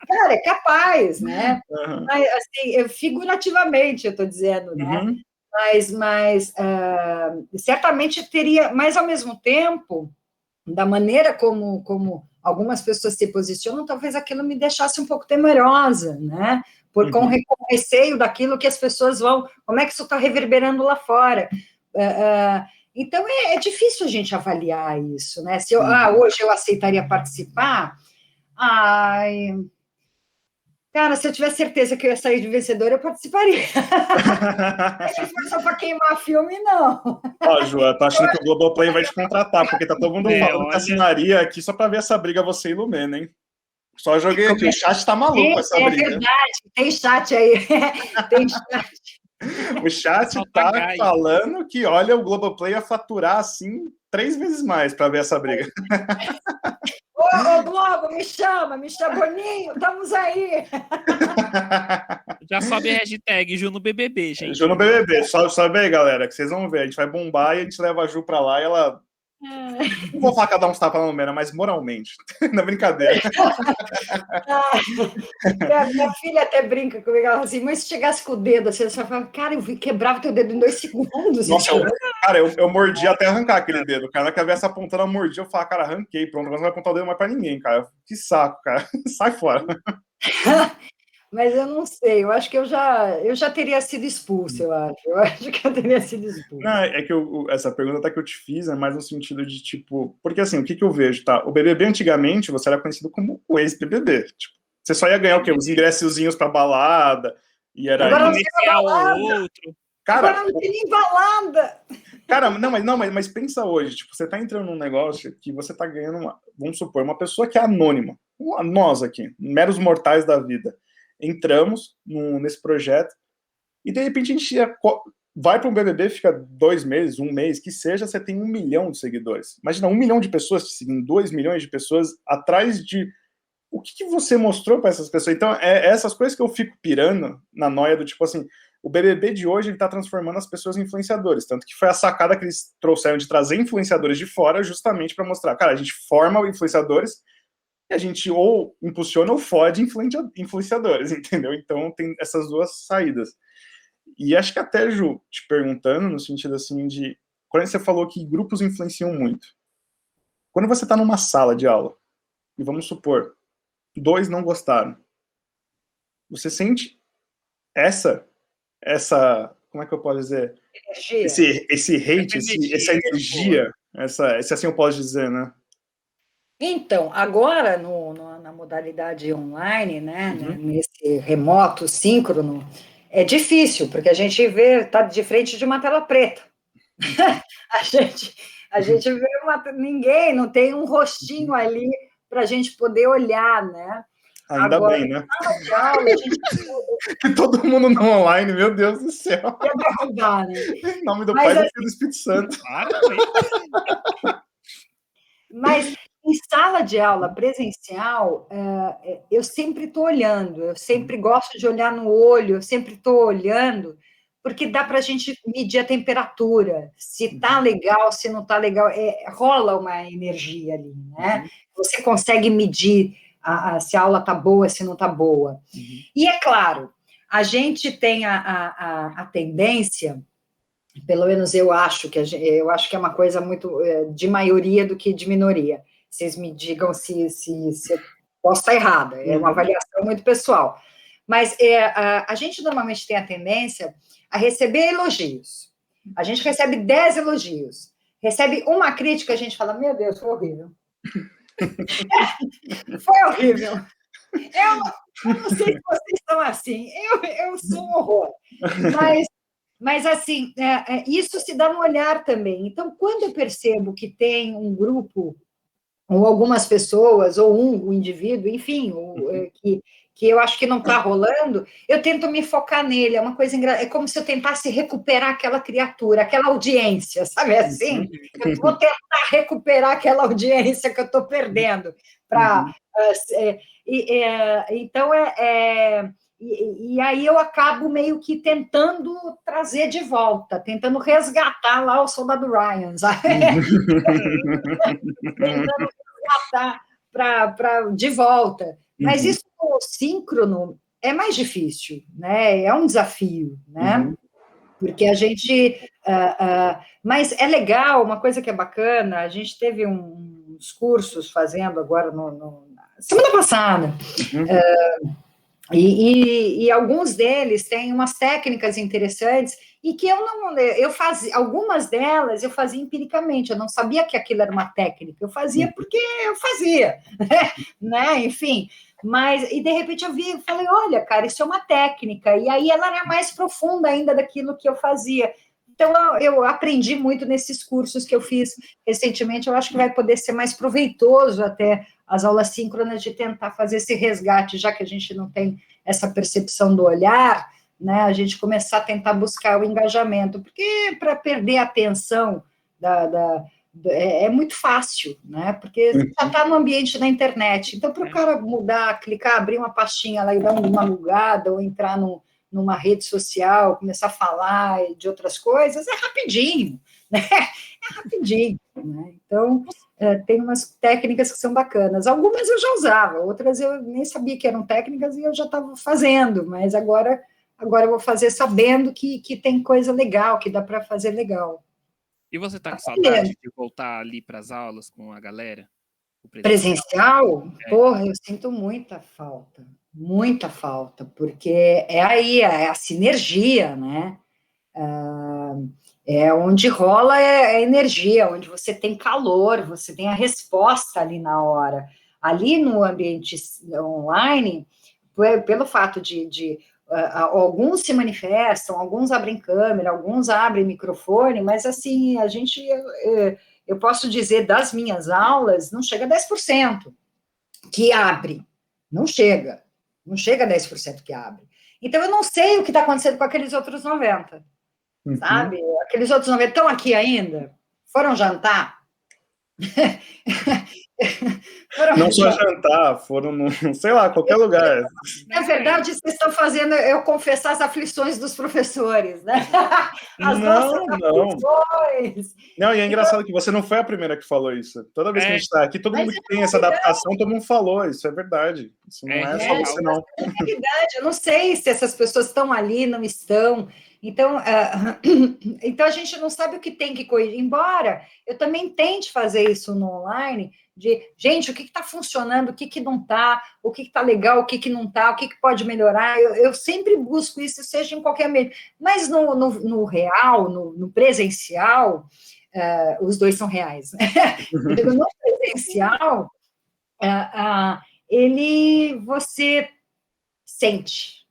Cara, é capaz, né? Mas, assim, figurativamente, eu estou dizendo, né? Mas certamente teria, mas ao mesmo tempo, da maneira como algumas pessoas se posicionam, talvez aquilo me deixasse um pouco temerosa, né? Com receio daquilo que as pessoas vão, como é que isso está reverberando lá fora. Então, é difícil a gente avaliar isso, né? Se hoje eu aceitaria participar, cara, se eu tivesse certeza que eu ia sair de vencedor, eu participaria. Se for só para queimar filme, não. João, tô achando que o Globoplay vai te contratar, porque tá todo mundo falando que assinaria aqui só para ver essa briga você e Lumena, hein? Só joguei aqui, o chat tá maluco com essa briga. É verdade, tem chat aí. Tem chat. O chat tá falando que, olha, o Globoplay ia faturar, assim, 3 vezes mais para ver essa briga. Ô, Globo, me chama, Boninho, estamos aí. Já sobe a hashtag Ju no BBB, gente. Ju no BBB, sobe aí, galera, que vocês vão ver. A gente vai bombar e a gente leva a Ju pra lá e ela... Não vou falar que ela dá uns tapas na Lumena, mas moralmente. Na brincadeira. Minha filha até brinca comigo, ela fala assim, mas se chegasse com o dedo, assim, você fala, cara, eu quebrava teu dedo em 2 segundos. Nossa, eu mordi até arrancar aquele dedo, cara. Na cabeça apontando, eu mordi, eu falo, cara, arranquei, pronto, agora não vai apontar o dedo mais pra ninguém, cara. Que saco, cara. Sai fora. Mas eu não sei, eu acho que eu já teria sido expulso, eu acho que eu teria sido expulso. Não, é que essa pergunta até que eu te fiz é mais no sentido de, tipo, porque assim, o que eu vejo, tá? O BBB antigamente, você era conhecido como o ex-BBB, tipo, você só ia ganhar o quê? Os ingressozinhos pra balada, e era... Agora inicial ou outro. Cara, agora não tem nem balada! Cara, mas pensa hoje, tipo, você tá entrando num negócio que você tá ganhando, vamos supor, uma pessoa que é anônima, nós aqui, meros mortais da vida, entramos nesse projeto e de repente a gente vai para um BBB, fica 2 meses, 1 mês, que seja, você tem 1 milhão de seguidores. Imagina, 1 milhão de pessoas te seguindo, 2 milhões de pessoas atrás de... O que você mostrou para essas pessoas? Então, é essas coisas que eu fico pirando na noia do tipo assim, o BBB de hoje ele tá transformando as pessoas em influenciadores, tanto que foi a sacada que eles trouxeram de trazer influenciadores de fora justamente para mostrar, cara, a gente forma influenciadores a gente ou impulsiona ou fode influenciadores, entendeu? Então tem essas 2 saídas. E acho que até, Ju, te perguntando, no sentido assim de... Quando você falou que grupos influenciam muito. Quando você está numa sala de aula, e vamos supor, 2 não gostaram, você sente essa como é que eu posso dizer? Esse hate, essa energia, esse assim eu posso dizer, né? Então, agora, na modalidade online, né, nesse remoto, síncrono, é difícil, porque a gente está de frente de uma tela preta. a gente vê ninguém, não tem um rostinho ali para a gente poder olhar, né? Ainda agora, bem, né? Aula, que todo mundo não online, meu Deus do céu. Ia derrubar, né? Em nome do Pai, do Filho e do Espírito Santo. Mas em sala de aula presencial, eu sempre estou olhando, eu sempre gosto de olhar no olho, eu sempre estou olhando, porque dá para a gente medir a temperatura, se está legal, se não está legal, rola uma energia ali, né? Você consegue medir se a aula está boa, se não está boa. E é claro, a gente tem a tendência... Pelo menos eu acho que é uma coisa muito de maioria do que de minoria. Vocês me digam se eu posso estar errada, é uma avaliação muito pessoal. Mas a gente normalmente tem a tendência a receber elogios. A gente recebe 10 elogios. Recebe uma crítica, a gente fala, meu Deus, foi horrível. Foi horrível. Eu não sei se vocês estão assim, eu sou um horror. Mas assim, isso se dá no olhar também. Então, quando eu percebo que tem um grupo, ou algumas pessoas, ou um indivíduo, enfim, que eu acho que não está rolando, eu tento me focar nele. É uma coisa engraçada. É como se eu tentasse recuperar aquela criatura, aquela audiência, sabe assim? Eu vou tentar recuperar aquela audiência que eu estou perdendo. Então, E aí eu acabo meio que tentando trazer de volta, tentando resgatar lá o Soldado Ryan, sabe? Tentando resgatar de volta. Mas isso no síncrono é mais difícil, né? É um desafio, né? Porque a gente... mas é legal, uma coisa que é bacana, a gente teve uns cursos fazendo agora semana passada, e alguns deles têm umas técnicas interessantes e que eu fazia, algumas delas eu fazia empiricamente, eu não sabia que aquilo era uma técnica, eu fazia porque eu fazia, né? Enfim, e de repente eu falei, olha, cara, isso é uma técnica, e aí ela era mais profunda ainda daquilo que eu fazia. Então, eu aprendi muito nesses cursos que eu fiz recentemente. Eu acho que vai poder ser mais proveitoso até as aulas síncronas, de tentar fazer esse resgate, já que a gente não tem essa percepção do olhar, né, a gente começar a tentar buscar o engajamento, porque para perder a atenção é muito fácil, né, porque já está no ambiente da internet. Então, para o cara mudar, clicar, abrir uma pastinha lá e dar uma bugada, ou entrar numa rede social, começar a falar de outras coisas, é rapidinho, né? É rapidinho, né? Então, tem umas técnicas que são bacanas. Algumas eu já usava, outras eu nem sabia que eram técnicas e eu já estava fazendo, mas agora eu vou fazer sabendo que tem coisa legal, que dá para fazer legal. E você está com saudade de voltar ali para as aulas com a galera? Presencial? Porra, eu sinto muita falta, porque é a sinergia, né? É onde rola a energia, onde você tem calor, você tem a resposta ali na hora. Ali no ambiente online, pelo fato de alguns se manifestam, alguns abrem câmera, alguns abrem microfone, mas assim, eu posso dizer, das minhas aulas, não chega a 10% que abre, não chega a 10% que abre. Então, eu não sei o que está acontecendo com aqueles outros 90%, sabe? Aqueles outros 90% estão aqui ainda? Foram jantar? Não só jantar, foram, sei lá, qualquer lugar. Na verdade, vocês estão fazendo eu confessar as aflições dos professores, né? As nossas aflições. Não, e é engraçado que você não foi a primeira que falou isso. Toda vez que a gente está aqui, todo mundo que tem essa adaptação, todo mundo falou, isso é verdade. Isso não é só você, não. É verdade, eu não sei se essas pessoas estão ali, não estão. Então, então a gente não sabe o que tem que corrigir. Embora eu também tente fazer isso no online, de, gente, o que está funcionando, o que não está, o que está legal, o que não está, o que pode melhorar. Eu sempre busco isso, seja em qualquer meio. Mas no real, no presencial, os dois são reais. Né? No presencial, você sente.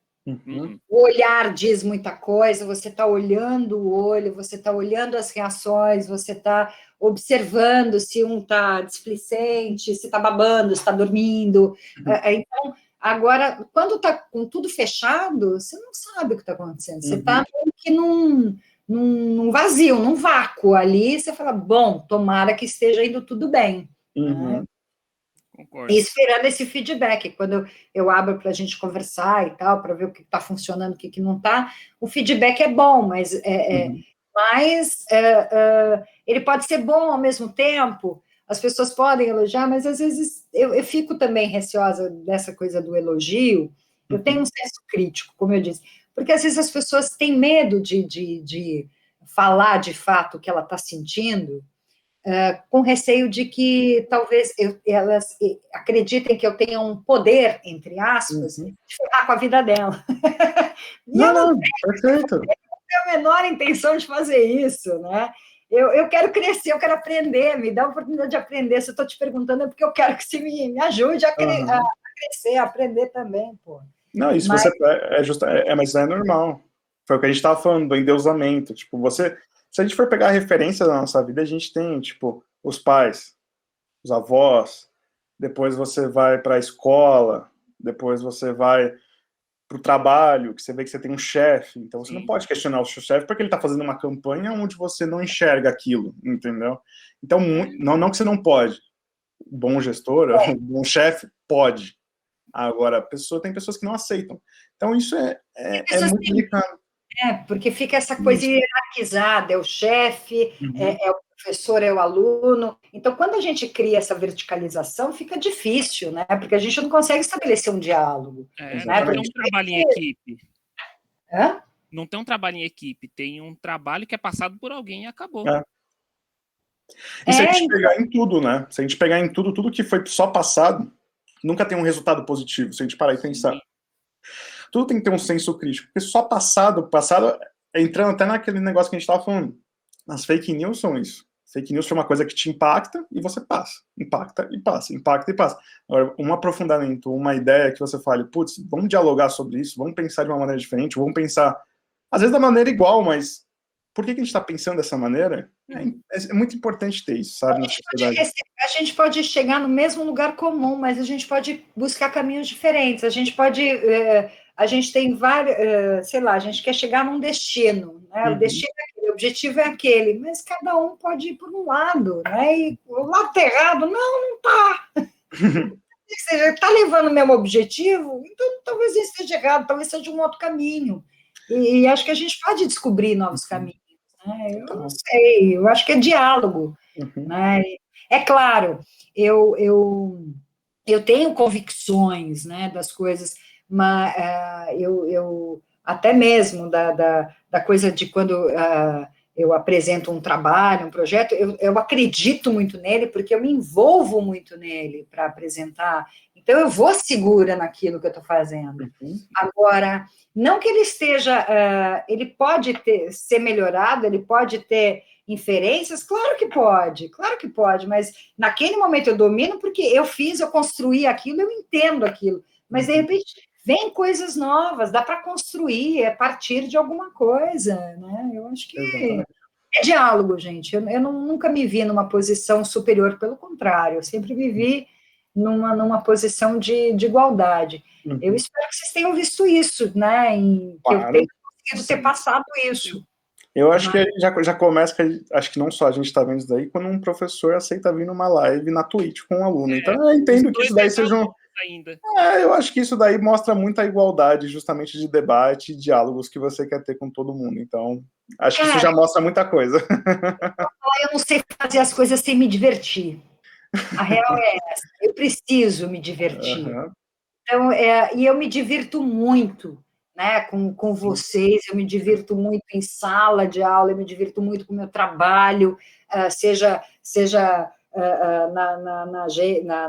O olhar diz muita coisa, você está olhando o olho, você está olhando as reações, você está observando se um está displicente, se está babando, se está dormindo. Então, agora, quando está com tudo fechado, você não sabe o que está acontecendo. Você está meio que num vazio, num vácuo ali, você fala, bom, tomara que esteja indo tudo bem. Né? E esperando esse feedback, quando eu abro para a gente conversar e tal, para ver o que está funcionando, o que não está, o feedback é bom, mas ele pode ser bom ao mesmo tempo, as pessoas podem elogiar, mas às vezes eu fico também receosa dessa coisa do elogio. Eu tenho um senso crítico, como eu disse, porque às vezes as pessoas têm medo de falar de fato o que ela está sentindo, com receio de que talvez elas acreditem que eu tenha um poder, entre aspas, de ferrar com a vida dela. Não, perfeito. Eu não tenho a menor intenção de fazer isso, né? Eu quero crescer, eu quero aprender, me dá a oportunidade de aprender. Se eu estou te perguntando, é porque eu quero que você me ajude a crescer, a aprender também, pô. Não, isso mas mas é normal. Foi o que a gente estava falando do endeusamento. Tipo, se a gente for pegar a referência da nossa vida, a gente tem, tipo, os pais, os avós, depois você vai para a escola, depois você vai para o trabalho, que você vê que você tem um chefe, então você não pode questionar o seu chefe porque ele está fazendo uma campanha onde você não enxerga aquilo, entendeu? Então, não que você não pode. O bom gestor, o bom chefe, pode. Agora, tem pessoas que não aceitam. Então, isso é muito delicado. Porque fica essa coisa hierarquizada, é o chefe, é o professor, é o aluno. Então, quando a gente cria essa verticalização, fica difícil, né? Porque a gente não consegue estabelecer um diálogo. Não tem um trabalho em equipe. Hã? Não tem um trabalho em equipe, tem um trabalho que é passado por alguém e acabou. E se a gente pegar em tudo, né? Se a gente pegar em tudo que foi só passado, nunca tem um resultado positivo, se a gente parar e pensar. Tudo tem que ter um senso crítico, porque só passado, entrando até naquele negócio que a gente estava falando, as fake news são isso. Fake news é uma coisa que te impacta e você passa. Impacta e passa, impacta e passa. Agora, um aprofundamento, uma ideia que você fale, putz, vamos dialogar sobre isso, vamos pensar de uma maneira diferente, vamos pensar, às vezes da maneira igual, mas por que a gente está pensando dessa maneira? É muito importante ter isso, sabe, na sociedade. A gente pode chegar no mesmo lugar comum, mas a gente pode buscar caminhos diferentes. A gente pode... a gente tem vários... sei lá, a gente quer chegar num destino, né? O destino é aquele, o objetivo é aquele, mas cada um pode ir por um lado, né? E o lado está errado. Não está. Seja, está levando o mesmo objetivo, então talvez isso esteja errado, talvez seja um outro caminho. E acho que a gente pode descobrir novos caminhos. Né? Eu não sei, eu acho que é diálogo. Né? É claro, eu tenho convicções, né, das coisas, mas eu até mesmo da coisa de quando eu apresento um trabalho, um projeto, eu acredito muito nele, porque eu me envolvo muito nele para apresentar, então eu vou segura naquilo que eu estou fazendo. Agora, não que ele esteja, ele pode ser melhorado, ele pode ter inferências, claro que pode, mas naquele momento eu domino porque eu construí aquilo, eu entendo aquilo, mas de repente vem coisas novas, dá para construir, a partir de alguma coisa, né? Eu acho que é diálogo, gente. Eu nunca me vi numa posição superior, pelo contrário, eu sempre me vi numa posição de igualdade. Eu espero que vocês tenham visto isso, né? Que eu tenha conseguido ter passado isso. Eu acho que a gente já começa, acho que não só a gente está vendo isso daí, quando um professor aceita vir numa live na Twitch com um aluno. Então eu entendo que isso daí seja ainda. Eu acho que isso daí mostra muita igualdade, justamente, de debate e diálogos que você quer ter com todo mundo. Então, acho que isso já mostra muita coisa. Eu não sei fazer as coisas sem me divertir. A real é essa. Eu preciso me divertir. Então, e eu me divirto muito, né, com vocês, eu me divirto muito em sala de aula, eu me divirto muito com o meu trabalho, seja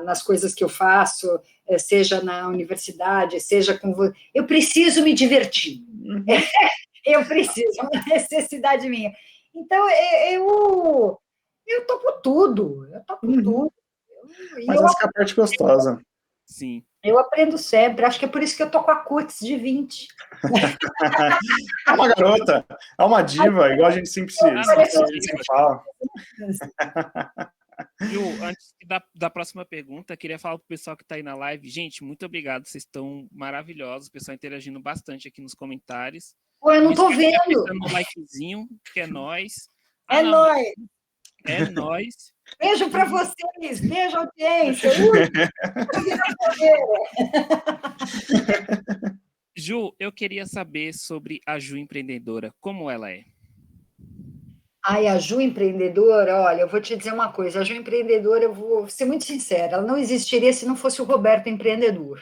nas coisas que eu faço, seja na universidade, seja com você. Eu preciso me divertir. Eu preciso, é uma necessidade minha. Então, eu topo tudo. Mas essa é a parte gostosa. Sim. Eu aprendo sempre, acho que é por isso que eu tô com a cutis de 20. É uma garota, é uma diva, igual a gente sempre se fala. Ju, antes da próxima pergunta, queria falar pro pessoal que tá aí na live, gente, muito obrigado, vocês estão maravilhosos, o pessoal interagindo bastante aqui nos comentários. Pô, eu não tô vendo. Um likezinho, que é nóis. É nóis. É nóis. Beijo para vocês, beijo, audiência. Ju, eu queria saber sobre a Ju empreendedora, como ela é? Ai, a Ju empreendedora, olha, eu vou te dizer uma coisa, a Ju empreendedora, eu vou ser muito sincera, ela não existiria se não fosse o Roberto empreendedor.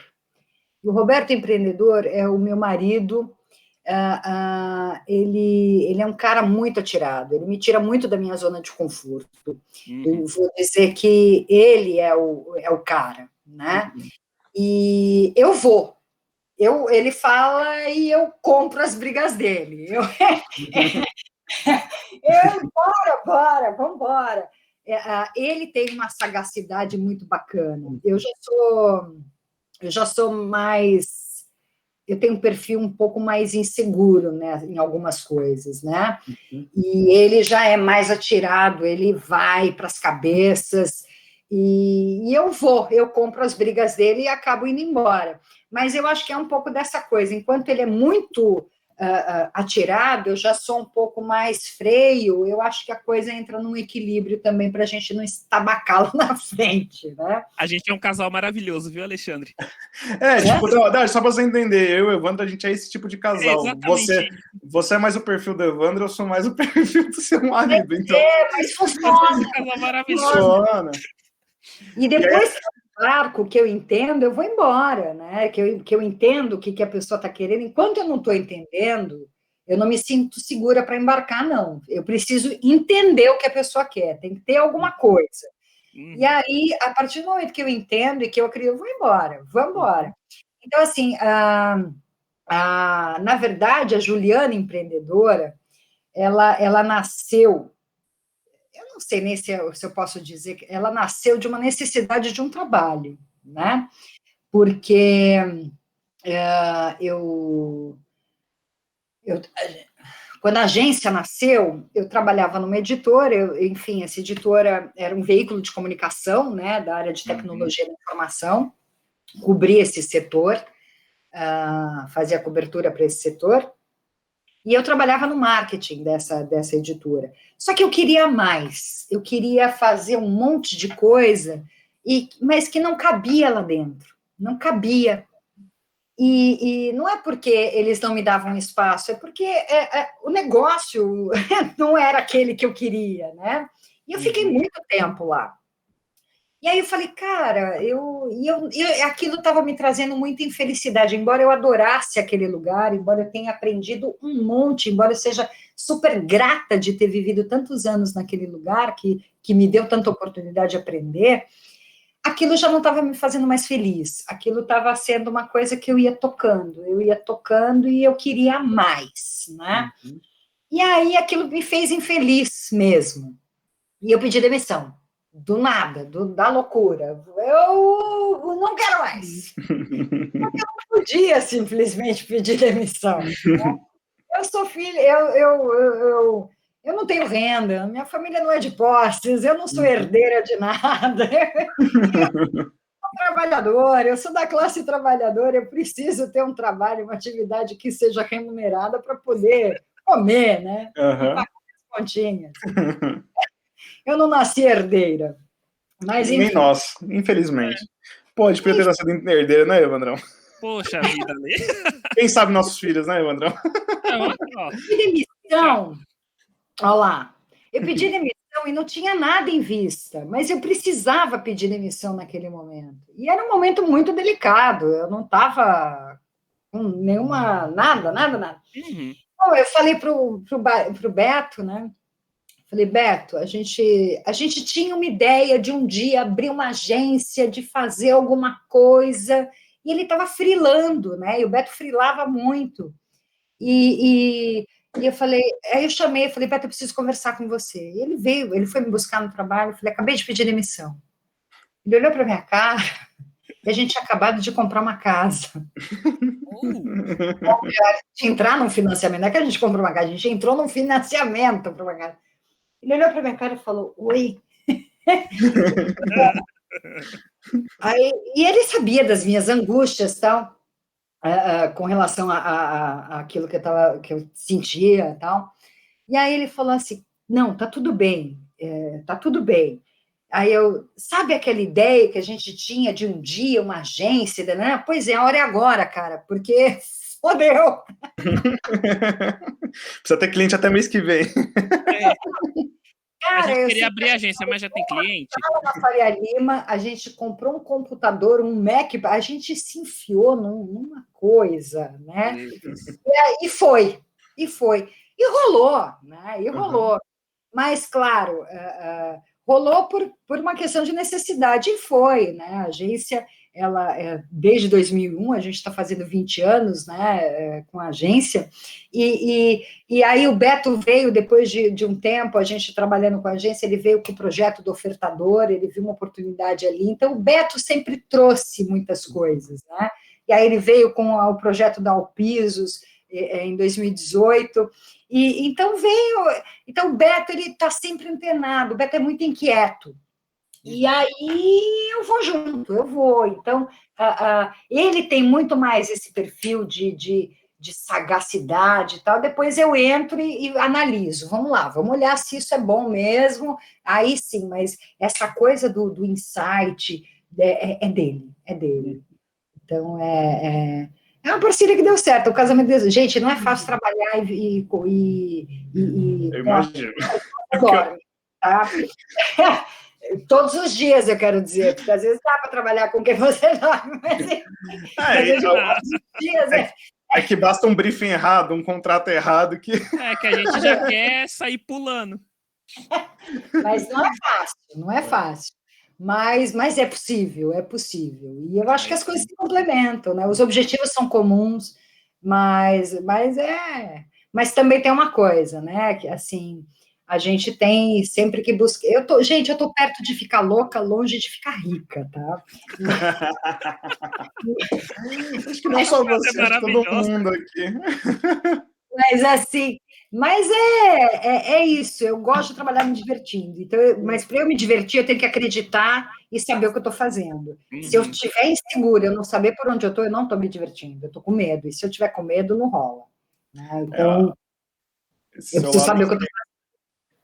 O Roberto empreendedor é o meu marido, ele é um cara muito atirado, ele me tira muito da minha zona de conforto. Eu vou dizer que ele é o cara, né? E eu vou. Ele fala e eu compro as brigas dele. Bora, vamos embora. Ele tem uma sagacidade muito bacana. Eu já sou mais... Eu tenho um perfil um pouco mais inseguro, né, em algumas coisas, né? E ele já é mais atirado, ele vai para as cabeças, e eu compro as brigas dele e acabo indo embora. Mas eu acho que é um pouco dessa coisa, enquanto ele é muito atirado, eu já sou um pouco mais freio, eu acho que a coisa entra num equilíbrio também para a gente não estabacá-lo na frente, né? A gente é um casal maravilhoso, viu, Alexandre? Tipo, só para você entender, eu e o Evandro, a gente é esse tipo de casal. Você é mais o perfil do Evandro, eu sou mais o perfil do seu marido. Então... mas funciona. Casal maravilhoso. Funciona. E depois que eu entendo, eu vou embora, né? Que eu entendo o que a pessoa está querendo. Enquanto eu não estou entendendo, eu não me sinto segura para embarcar, não. Eu preciso entender o que a pessoa quer, tem que ter alguma coisa. E aí, a partir do momento que eu entendo e que eu acredito, eu vou embora, vamos embora. Então, assim, na verdade, a Juliana empreendedora, ela nasceu... Eu não sei nem se eu posso dizer que ela nasceu de uma necessidade de um trabalho, né? Porque Quando a agência nasceu, eu trabalhava numa editora, enfim, essa editora era um veículo de comunicação, né, da área de tecnologia da informação, cobria esse setor, fazia cobertura para esse setor, e eu trabalhava no marketing dessa editora. Só que eu queria mais, eu queria fazer um monte de coisa, mas que não cabia lá dentro, não cabia. E não é porque eles não me davam espaço, é porque o negócio não era aquele que eu queria, né? E eu fiquei muito tempo lá. E aí eu falei, cara, aquilo estava me trazendo muita infelicidade, embora eu adorasse aquele lugar, embora eu tenha aprendido um monte, embora eu seja super grata de ter vivido tantos anos naquele lugar, que me deu tanta oportunidade de aprender, aquilo já não estava me fazendo mais feliz, aquilo estava sendo uma coisa que eu ia tocando e eu queria mais, né? E aí aquilo me fez infeliz mesmo, e eu pedi demissão. Do nada, da loucura. Eu não quero mais. Eu não podia simplesmente pedir demissão. Né? Eu sou filha, eu não tenho renda, minha família não é de posses, eu não sou herdeira de nada. Eu sou trabalhadora, eu sou da classe trabalhadora, eu preciso ter um trabalho, uma atividade que seja remunerada para poder comer, né? E pagar as continhas. Eu não nasci herdeira. Mas, enfim. Nem nós, infelizmente. Pô, de poder ter nascido herdeira, né, Evandrão? Poxa vida, Lê. Quem sabe nossos filhos, né, Evandrão? Eu pedi demissão. Olha lá. Eu pedi demissão e não tinha nada em vista, mas eu precisava pedir demissão naquele momento. E era um momento muito delicado. Eu não estava com nenhuma... Nada. Bom, eu falei pro Beto, né? Falei, Beto, a gente tinha uma ideia de um dia abrir uma agência, de fazer alguma coisa, e ele estava frilando, né? E o Beto frilava muito. E eu falei, aí eu chamei, falei, Beto, eu preciso conversar com você. E ele veio, ele foi me buscar no trabalho, eu falei, acabei de pedir demissão. Ele olhou para minha cara e a gente tinha acabado de comprar uma casa. De entrar num financiamento, não é que a gente comprou uma casa, a gente entrou num financiamento para uma casa. Ele olhou para minha cara e falou, oi. E ele sabia das minhas angústias, tal, com relação a aquilo que eu sentia, tal. E aí ele falou assim, não, tá tudo bem, tá tudo bem. Aí sabe aquela ideia que a gente tinha de um dia, uma agência, né? Pois é, a hora é agora, cara, porque fodeu. Precisa ter cliente até mês que vem. Cara, a gente queria abrir a agência, mas já tem cliente. Na Faria Lima, a gente comprou um computador, um Mac, a gente se enfiou numa coisa, né? E foi. E rolou, né? Mas, claro, rolou por uma questão de necessidade, e foi, né? A agência, desde 2001, a gente está fazendo 20 anos, né, com a agência, e aí o Beto veio, depois de um tempo, a gente trabalhando com a agência, ele veio com o projeto do ofertador, ele viu uma oportunidade ali, então o Beto sempre trouxe muitas coisas, né? E aí ele veio com o projeto da Alpisos, em 2018, e então o Beto, ele está sempre antenado, o Beto é muito inquieto, e aí eu vou junto, então ele tem muito mais esse perfil de sagacidade e tal, depois eu entro e analiso, vamos lá, vamos olhar se isso é bom mesmo, aí sim, mas essa coisa do insight é dele, então é uma parceria que deu certo, o casamento dele. Gente, não é fácil trabalhar eu imagino. Tá? Todos os dias, eu quero dizer, porque às vezes dá para trabalhar com quem você dorme, mas todos os dias é que basta um briefing errado, um contrato errado que... que a gente já quer sair pulando. Mas não é fácil. Mas é possível. E eu acho que as coisas se complementam, né? Os objetivos são comuns, mas também tem uma coisa, né? Que assim, a gente tem sempre que buscar. Eu tô perto de ficar louca, longe de ficar rica, tá? Acho que não só você, todo mundo aqui. Mas assim, Mas é isso, eu gosto de trabalhar me divertindo. Então, mas para eu me divertir, eu tenho que acreditar e saber o que eu estou fazendo. Se eu estiver insegura, eu não saber por onde eu não estou me divertindo, eu estou com medo. E se eu estiver com medo, não rola. Né? Então, eu preciso saber o que eu estou fazendo.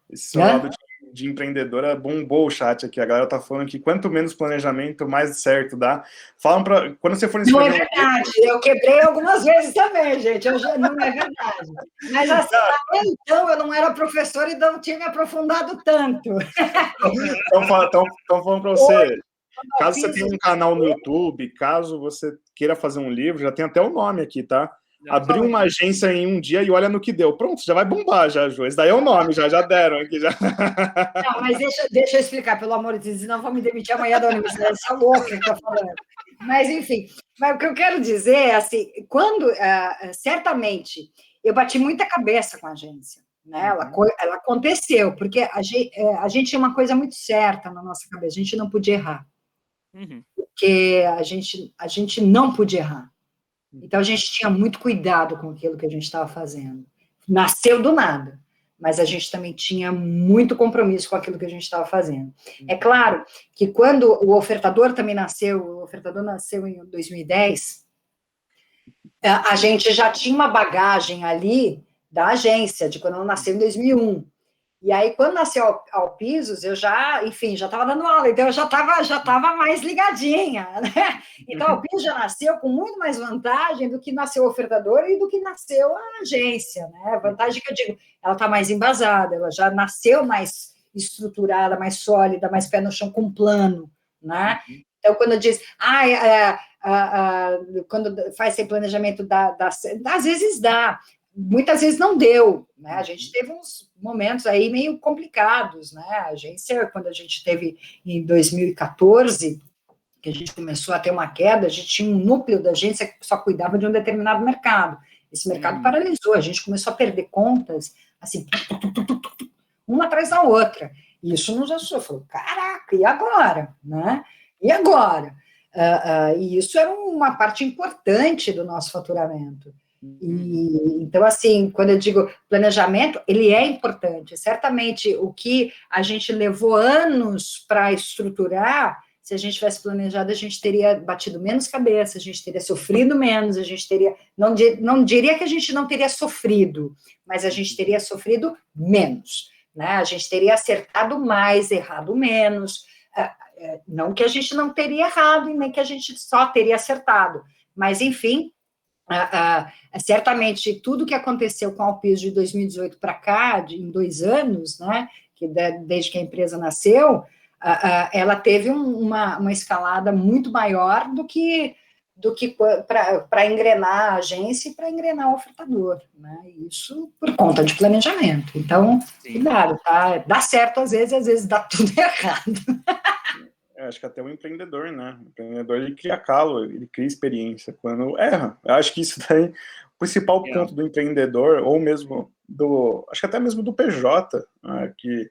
Esse seu lado de empreendedora bombou o chat aqui. A galera tá falando que quanto menos planejamento, mais certo dá. Falam para quando você for escrever... Não é verdade. Eu quebrei algumas vezes também, gente. Não é verdade. Mas assim, até então eu não era professora e não tinha me aprofundado tanto. Estão falando para você. Caso você tenha um canal no YouTube, caso você queira fazer um livro, já tem até o nome aqui, tá? Abriu uma agência em um dia e olha no que deu. Pronto, já vai bombar já, Ju. Esse daí é o nome, já deram aqui. Já. Não, mas deixa eu explicar, pelo amor de Deus, senão vão me demitir amanhã da universidade, essa louca que está falando. Mas, enfim, mas o que eu quero dizer é assim, quando, certamente, eu bati muita cabeça com a agência, né? Ela aconteceu, porque a gente tinha uma coisa muito certa na nossa cabeça, a gente não podia errar. Porque a gente não podia errar. Então, a gente tinha muito cuidado com aquilo que a gente estava fazendo. Nasceu do nada, mas a gente também tinha muito compromisso com aquilo que a gente estava fazendo. É claro que quando o ofertador também nasceu, o ofertador nasceu em 2010, a gente já tinha uma bagagem ali da agência, de quando ela nasceu em 2001. E aí, quando nasceu ao Pisos, eu já estava dando aula, então eu já estava mais ligadinha, né? Então, o Pisos já nasceu com muito mais vantagem do que nasceu o ofertador e do que nasceu a agência, né? A vantagem que eu digo, ela está mais embasada, ela já nasceu mais estruturada, mais sólida, mais pé no chão, com plano, né? Então, quando diz, quando faz esse planejamento, às vezes dá, muitas vezes não deu, né? A gente teve uns momentos aí meio complicados, né? A agência, quando a gente teve em 2014, que a gente começou a ter uma queda, a gente tinha um núcleo da agência que só cuidava de um determinado mercado. Esse mercado paralisou, a gente começou a perder contas, assim, uma atrás da outra. E isso nos assustou, falou, caraca, e agora? Né? E agora? E isso era uma parte importante do nosso faturamento. E, então, assim, quando eu digo planejamento, ele é importante. Certamente, o que a gente levou anos para estruturar, se a gente tivesse planejado, a gente teria batido menos cabeça, a gente teria sofrido menos, a gente teria... Não diria que a gente não teria sofrido, mas a gente teria sofrido menos, né? A gente teria acertado mais, errado menos. Não que a gente não teria errado, e nem que a gente só teria acertado. Mas, enfim... certamente tudo que aconteceu com a Alpiso de 2018 para cá, em 2 anos, né, desde que a empresa nasceu, ela teve uma escalada muito maior do que para engrenar a agência e para engrenar o ofertador, né? Isso por conta de planejamento. Então, cuidado, tá? Dá certo às vezes dá tudo errado. Acho que até o empreendedor, né? O empreendedor, ele cria calo, ele cria experiência quando erra. Eu acho que isso daí, o principal ponto do empreendedor, ou mesmo acho que até mesmo do PJ, né, que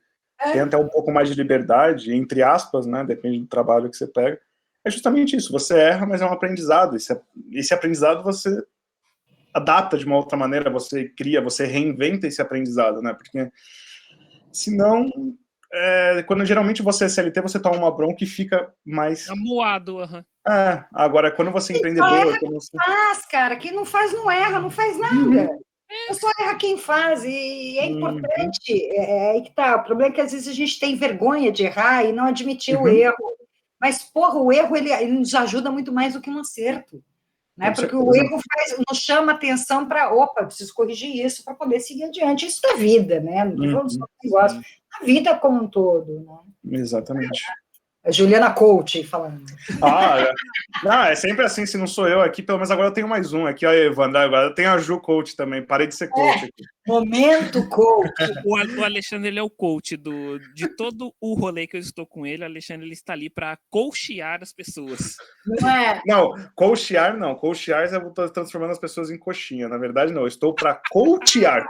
tem até um pouco mais de liberdade, entre aspas, né? Depende do trabalho que você pega. É justamente isso, você erra, mas é um aprendizado. Esse aprendizado você adapta de uma outra maneira, você cria, você reinventa esse aprendizado, né? Porque senão... quando geralmente você é CLT, você toma uma bronca e fica mais... amuado, agora, quando você é empreendedor... Quem faz, cara, quem não faz não erra, não faz nada. Só erra quem faz, e é importante, aí que tá, o problema é que às vezes a gente tem vergonha de errar e não admitir o erro, mas, porra, o erro, ele nos ajuda muito mais do que um acerto, né? Porque o erro nos chama atenção para, preciso corrigir isso para poder seguir adiante, isso da vida, né? Não estou falando só do negócio, a vida como um todo, né? Exatamente. A Juliana Coach falando. É sempre assim, se não sou eu aqui, pelo menos agora eu tenho mais um aqui, ó, Evandro, agora eu tenho a Ju Coach também, parei de ser coach aqui. Momento coach. O Alexandre, ele é o coach de todo o rolê que eu estou com ele. O Alexandre, ele está ali para coachear as pessoas. Não é? Não, coachear não. Coachear eu estou transformando as pessoas em coxinha. Na verdade, não. Eu estou para coachear.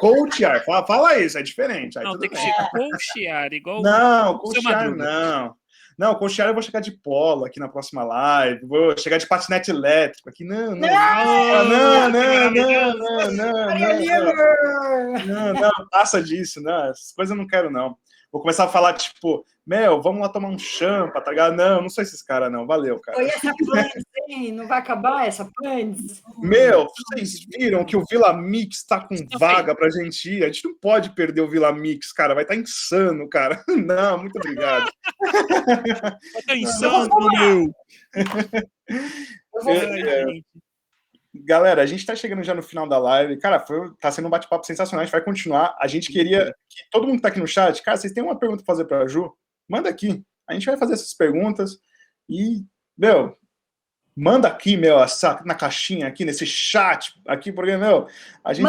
Fala isso, é diferente. Aí não, tudo tem que bem. ser coachear, igual não, coachear não. Não, Coxiara eu vou chegar de polo aqui na próxima live, vou chegar de patinete elétrico aqui. Não, passa disso, não, essas coisas eu não quero, não. Vou começar a falar, tipo, vamos lá tomar um champa, tá ligado? Não sou esses caras, não. Valeu, cara. Oi, essa Plants, hein? Não vai acabar essa Plants? Vocês viram que o Vila Mix tá com vaga pra gente ir? A gente não pode perder o Vila Mix, cara. Vai estar insano, cara. Não, muito obrigado. Vai estar insano, meu. Galera, a gente tá chegando já no final da live. Cara, tá sendo um bate-papo sensacional. A gente vai continuar. A gente queria que todo mundo que tá aqui no chat, cara, vocês têm uma pergunta pra fazer pra Ju? Manda aqui. A gente vai fazer essas perguntas e, manda aqui, na caixinha aqui, nesse chat aqui, porque, a gente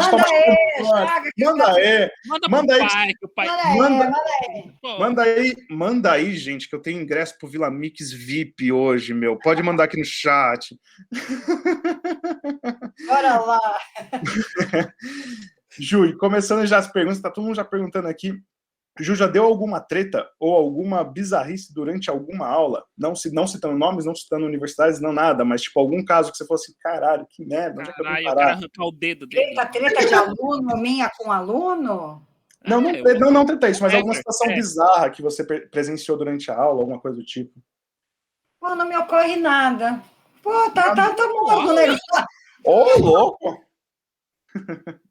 manda aí, gente, que eu tenho ingresso pro Vila Mix VIP hoje, pode mandar aqui no chat. Bora lá. Ju, começando já as perguntas, tá todo mundo já perguntando aqui. Ju, já deu alguma treta ou alguma bizarrice durante alguma aula? Não citando nomes, não citando universidades, não nada, mas tipo algum caso que você falou assim, caralho, que merda, onde é que eu vou parar? Eu quero arrancar o dedo dele. Treta de aluno, minha com aluno? Não treta isso, mas alguma situação bizarra que você presenciou durante a aula, alguma coisa do tipo. Pô, não me ocorre nada. Pô, tá morto o negócio. Ô, louco!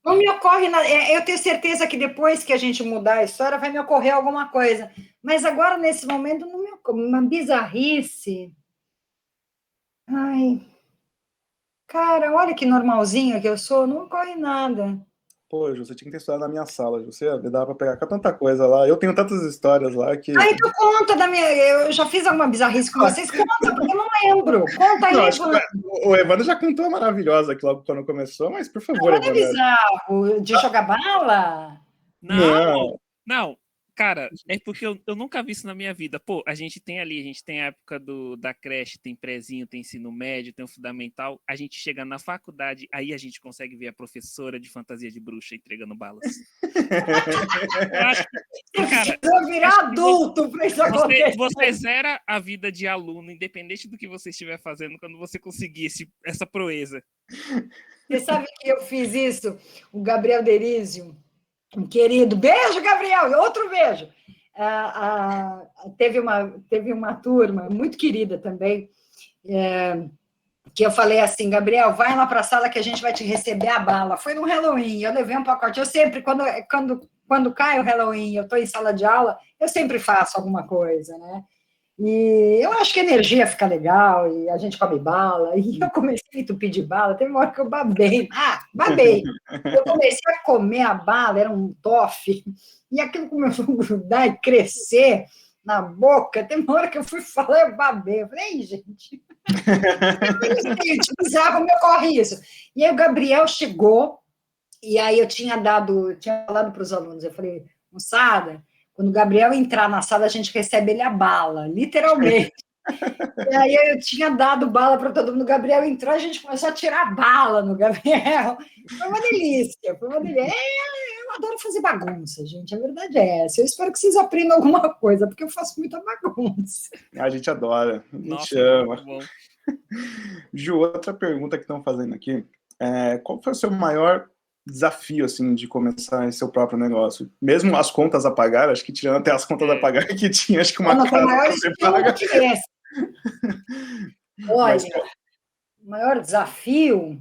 Não me ocorre nada. Eu tenho certeza que depois que a gente mudar a história vai me ocorrer alguma coisa. Mas agora, nesse momento, não me ocorre. Uma bizarrice. Ai. Cara, olha que normalzinha que eu sou. Não ocorre nada. Pô, Ju, você tinha que ter estudado na minha sala, Ju. Você dava pra pegar tanta coisa lá. Eu tenho tantas histórias lá que... Ah, então conta da minha... Eu já fiz alguma bizarrice com vocês? Conta, porque eu não lembro. Conta aí, Evandro. O Evandro já contou a maravilhosa aqui logo quando começou, mas por favor, Evandro. Não é bizarro? De jogar bala? Não. Cara, é porque eu nunca vi isso na minha vida. Pô, a gente tem a época da creche, tem prézinho, tem ensino médio, tem o fundamental. A gente chega na faculdade, aí a gente consegue ver a professora de fantasia de bruxa entregando balas. Eu virar adulto pra isso acontecer. Você zera a vida de aluno, independente do que você estiver fazendo, quando você conseguir essa proeza. Você sabe que eu fiz isso? O Gabriel Derizio, um querido, beijo, Gabriel, outro beijo. Teve uma turma muito querida também, que eu falei assim, Gabriel, vai lá para a sala que a gente vai te receber a bala. Foi no Halloween, eu levei um pacote. Eu sempre, quando cai o Halloween, eu estou em sala de aula, eu sempre faço alguma coisa, né? E eu acho que a energia fica legal, e a gente come bala, e eu comecei a entupir de bala, teve uma hora que eu babei. Babei! Eu comecei a comer a bala, era um toffee, e aquilo começou a grudar e crescer na boca, teve uma hora que eu fui falar, eu babei, eu falei, ei, gente, bizarro, me ocorre isso. E aí o Gabriel chegou, e aí eu tinha falado para os alunos, eu falei, moçada, quando o Gabriel entrar na sala, a gente recebe ele a bala, literalmente. E aí eu tinha dado bala para todo mundo, o Gabriel entrou, a gente começou a tirar bala no Gabriel. Foi uma delícia, eu adoro fazer bagunça, gente, a verdade é essa. Eu espero que vocês aprendam alguma coisa, porque eu faço muita bagunça. A gente adora, a gente Nossa, ama. Ju, outra pergunta que estão fazendo aqui, qual foi o seu maior desafio, assim, de começar seu próprio negócio? Mesmo as contas a pagar, acho que tirando até as contas a pagar, que tinha, acho que uma casa pra você paga. Olha, o maior desafio...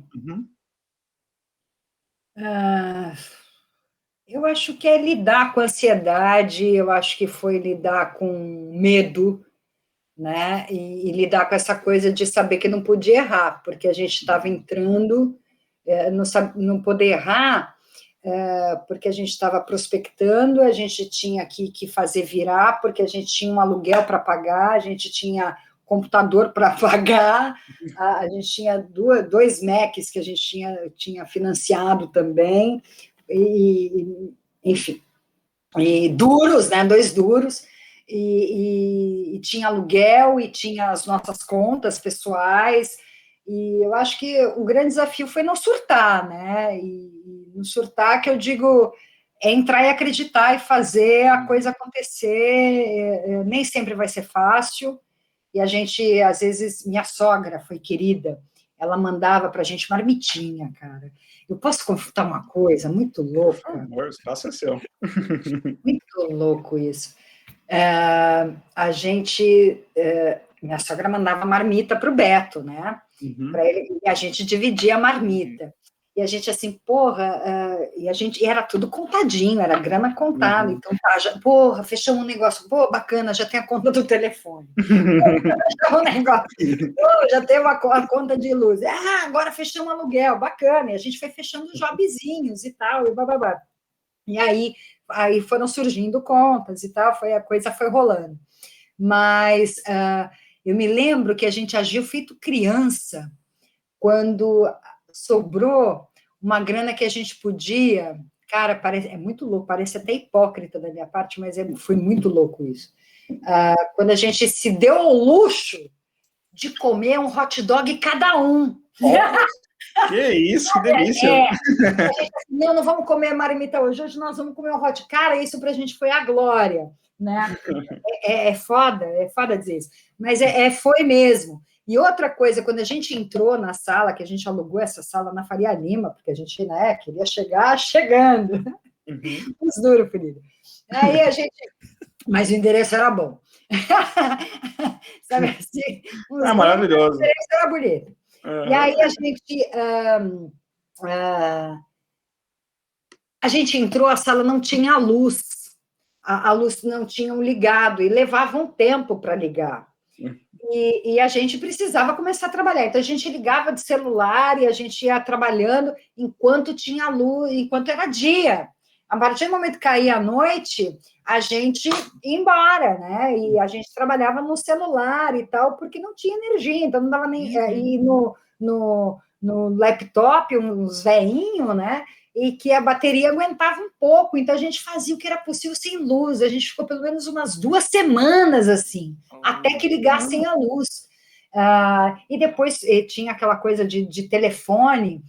eu acho que é lidar com a ansiedade, eu acho que foi lidar com medo, né? E lidar com essa coisa de saber que não podia errar, porque a gente estava entrando... não poder errar, porque a gente estava prospectando, a gente tinha que fazer virar, porque a gente tinha um aluguel para pagar, a gente tinha computador para pagar, a gente tinha dois Macs que a gente tinha financiado também, enfim, e duros, né, 2 duros, e tinha aluguel, e tinha as nossas contas pessoais. E eu acho que o grande desafio foi não surtar, né? E no surtar, que eu digo, é entrar e acreditar e fazer a coisa acontecer. Nem sempre vai ser fácil. E a gente, às vezes, minha sogra foi querida, ela mandava para a gente marmitinha, cara. Eu posso contar uma coisa muito louca? Por favor, o espaço é seu. Muito louco isso. A gente, minha sogra mandava marmita para o Beto, né? Para ele, e a gente dividia a marmita. E a gente assim, porra, e era tudo contadinho, era grana contada. Então, porra, fechamos um negócio, pô, bacana, já tem a conta do telefone. Fechamos um negócio, pô, já tem a conta de luz. Agora fechamos um aluguel, bacana. E a gente foi fechando jobzinhos e tal, e bababá. E aí foram surgindo contas e tal, a coisa foi rolando. Mas eu me lembro que a gente agiu feito criança quando sobrou uma grana que a gente podia... Cara, é muito louco, parece até hipócrita da minha parte, mas foi muito louco isso. Quando a gente se deu ao luxo de comer um hot dog cada um. Que isso, que delícia. Não vamos comer marmita hoje nós vamos comer um hot. Cara, isso pra gente foi a glória, né? É foda dizer isso, mas foi mesmo. E outra coisa, quando a gente entrou na sala, que a gente alugou essa sala na Faria Lima, porque a gente, né, queria chegar chegando. Uns duro, querido. Aí a gente... Mas o endereço era bom. Sabe assim? Maravilhoso. O endereço era bonito. E aí a gente entrou, a sala não tinha luz. A luz não tinham ligado, e levava um tempo para ligar. E a gente precisava começar a trabalhar. Então, a gente ligava de celular e a gente ia trabalhando enquanto tinha luz, enquanto era dia. A partir do momento que caía a noite, a gente ia embora, né? E a gente trabalhava no celular e tal, porque não tinha energia, então não dava nem... E no laptop, uns veinhos, né? E que a bateria aguentava um pouco, então a gente fazia o que era possível sem luz, a gente ficou pelo menos umas 2 semanas assim, até que ligassem a luz. E depois tinha aquela coisa de telefone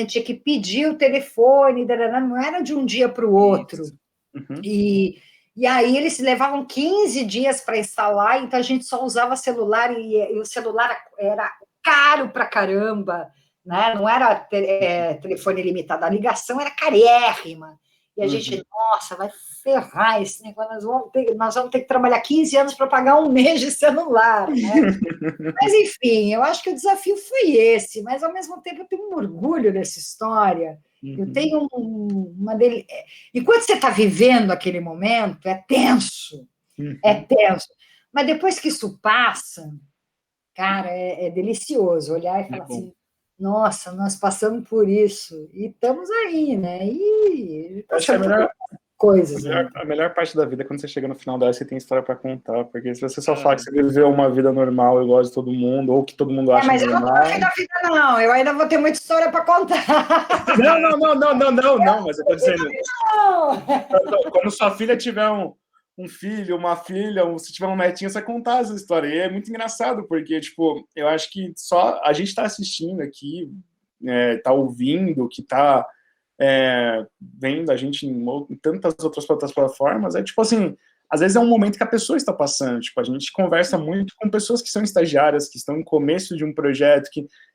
tinha que pedir o telefone, não era de um dia para o outro. E aí eles levavam 15 dias para instalar, então a gente só usava celular, e o celular era caro pra caramba, né? Não era telefone ilimitado, a ligação era carérrima. E a gente, nossa, vai ferrar esse negócio, nós vamos ter que trabalhar 15 anos para pagar um mês de celular, né? Mas, enfim, eu acho que o desafio foi esse, mas, ao mesmo tempo, eu tenho um orgulho dessa história, eu tenho uma dele. E quando você está vivendo aquele momento, é tenso, mas depois que isso passa, cara, é delicioso olhar e falar assim, nossa, nós passamos por isso, e estamos aí, né? E acho que a melhor coisas. A melhor parte da vida é quando você chega no final dela, você tem história para contar, porque se você só fala que você viveu uma vida normal, igual de todo mundo, ou que todo mundo acha mas normal... Mas eu não tô vida, não, eu ainda vou ter muita história para contar. Não, mas eu tô dizendo... Quando sua filha tiver um filho, uma filha, se tiver um netinho, você vai contar essa história. E é muito engraçado, porque, tipo, eu acho que só a gente tá assistindo aqui, tá ouvindo, que tá vendo a gente em tantas outras plataformas, tipo assim, às vezes é um momento que a pessoa está passando, tipo, a gente conversa muito com pessoas que são estagiárias, que estão no começo de um projeto,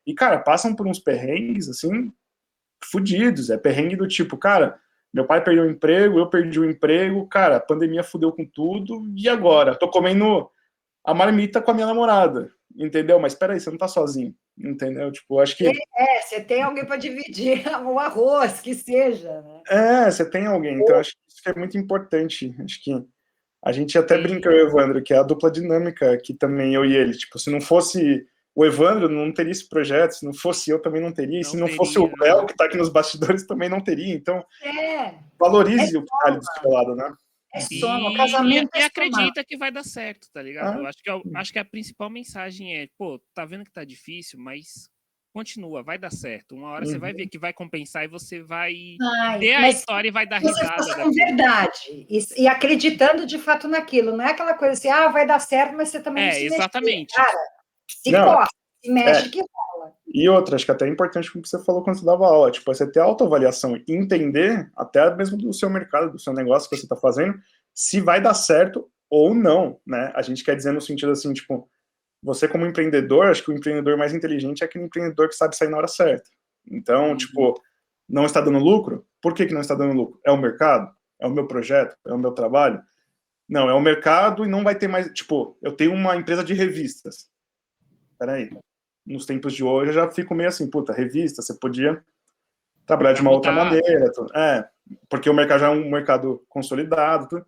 e, cara, passam por uns perrengues, assim, fudidos, perrengue do tipo, cara... Meu pai perdeu o emprego, eu perdi o emprego, cara, a pandemia fudeu com tudo, e agora? Tô comendo a marmita com a minha namorada, entendeu? Mas peraí, você não tá sozinho, entendeu? Tipo, acho que... você tem alguém para dividir o arroz, que seja, né? Você tem alguém, então acho que isso é muito importante, acho que a gente até brinca, eu e o Evandro, que é a dupla dinâmica, que também eu e ele, tipo, se não fosse... O Evandro não teria esse projeto, se não fosse eu também não teria, e se não fosse o Léo, que está aqui nos bastidores, também não teria. Então, valorize o que está ali do seu lado, né? O casamento e acredita que vai dar certo, tá ligado? Eu acho que a principal mensagem é, pô, tá vendo que tá difícil, mas continua, vai dar certo. Uma hora você vai ver que vai compensar e você vai ter a história e vai dar risada. Com verdade. E acreditando de fato naquilo. Não é aquela coisa assim, vai dar certo, mas você também não se exatamente. Mexe. Cara, se costa, se mexe que rola. E outra, acho que até é importante como você falou quando você dava aula, tipo, você ter autoavaliação e entender, até mesmo do seu mercado, do seu negócio que você está fazendo, se vai dar certo ou não, né? A gente quer dizer no sentido assim, tipo, você como empreendedor, acho que o empreendedor mais inteligente é aquele empreendedor que sabe sair na hora certa. Então, tipo, não está dando lucro? Por que não está dando lucro? É o mercado? É o meu projeto? É o meu trabalho? Não, é o mercado e não vai ter mais... Tipo, eu tenho uma empresa de revistas. Peraí. Nos tempos de hoje eu já fico meio assim, puta, revista, você podia trabalhar de uma outra maneira. Porque o mercado já é um mercado consolidado.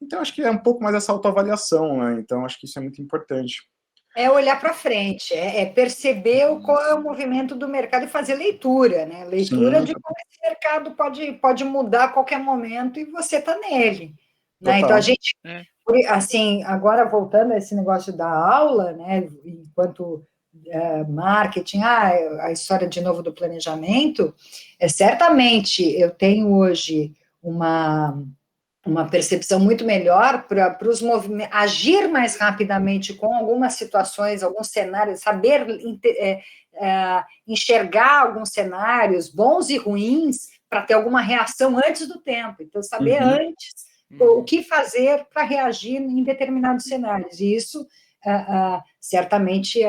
Então, acho que é um pouco mais essa autoavaliação, né? Então, acho que isso é muito importante. É olhar para frente, é perceber qual é o movimento do mercado e fazer leitura, né? Leitura de como esse mercado pode mudar a qualquer momento e você está nele. Né? Então, a gente, assim, agora voltando a esse negócio da aula, né? Enquanto marketing, a história de novo do planejamento, certamente eu tenho hoje uma percepção muito melhor para os movimentos, agir mais rapidamente com algumas situações, alguns cenários, saber enxergar alguns cenários, bons e ruins, para ter alguma reação antes do tempo. Então, saber antes o que fazer para reagir em determinados cenários. E isso, certamente,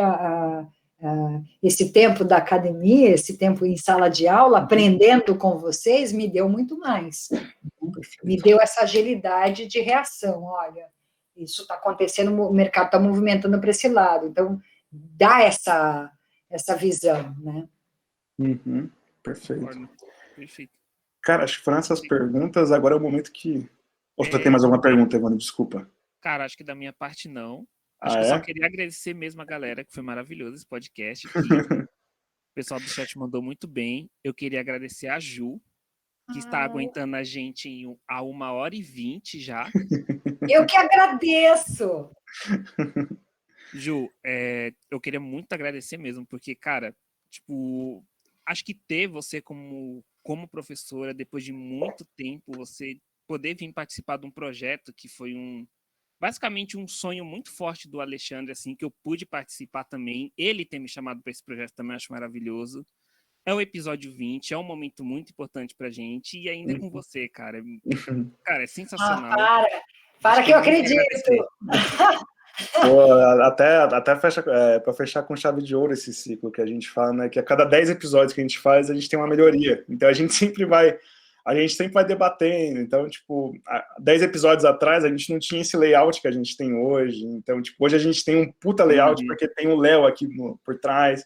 esse tempo da academia, esse tempo em sala de aula, aprendendo com vocês, me deu muito mais. Me deu essa agilidade de reação. Olha, isso está acontecendo, o mercado está movimentando para esse lado. Então, dá essa visão, né? Perfeito. Cara, acho que foram essas perguntas. Agora é o momento que... Ou você tem mais alguma pergunta, Evandro? Desculpa. Cara, acho que da minha parte não. Acho que eu só queria agradecer mesmo a galera, que foi maravilhoso esse podcast aqui. O pessoal do chat mandou muito bem. Eu queria agradecer a Ju, que está aguentando a gente a 1h20 já. Eu que agradeço! Ju, eu queria muito agradecer mesmo, porque, cara, tipo, acho que ter você como professora, depois de muito tempo, você poder vir participar de um projeto que foi basicamente um sonho muito forte do Alexandre, assim, que eu pude participar também. Ele ter me chamado para esse projeto também acho maravilhoso. É o episódio 20, é um momento muito importante pra gente, e ainda com você, cara. Cara, é sensacional. Para que eu acredito! Pô, até fecha, para fechar com chave de ouro esse ciclo que a gente fala, né? Que a cada 10 episódios que a gente faz, a gente tem uma melhoria. Então a gente sempre vai debatendo. Então, tipo, 10 episódios atrás a gente não tinha esse layout que a gente tem hoje. Então, tipo, hoje a gente tem um puta layout porque tem o Léo aqui por trás.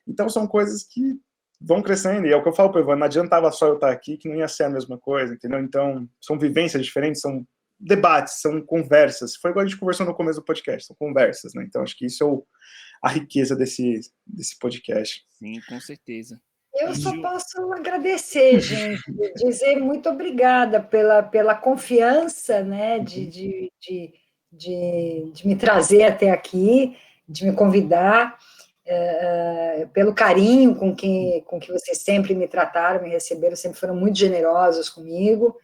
Então são coisas que vão crescendo, e é o que eu falo para o Ivan, não adiantava só eu estar aqui, que não ia ser a mesma coisa, entendeu? Então, são vivências diferentes, são debates, são conversas. Foi igual a gente conversou no começo do podcast, são conversas, né? Então, acho que isso é a riqueza desse podcast. Sim, com certeza. Eu só posso agradecer, gente, dizer muito obrigada pela confiança, né, de me trazer até aqui, de me convidar, pelo carinho com que vocês sempre me trataram, me receberam, sempre foram muito generosos comigo,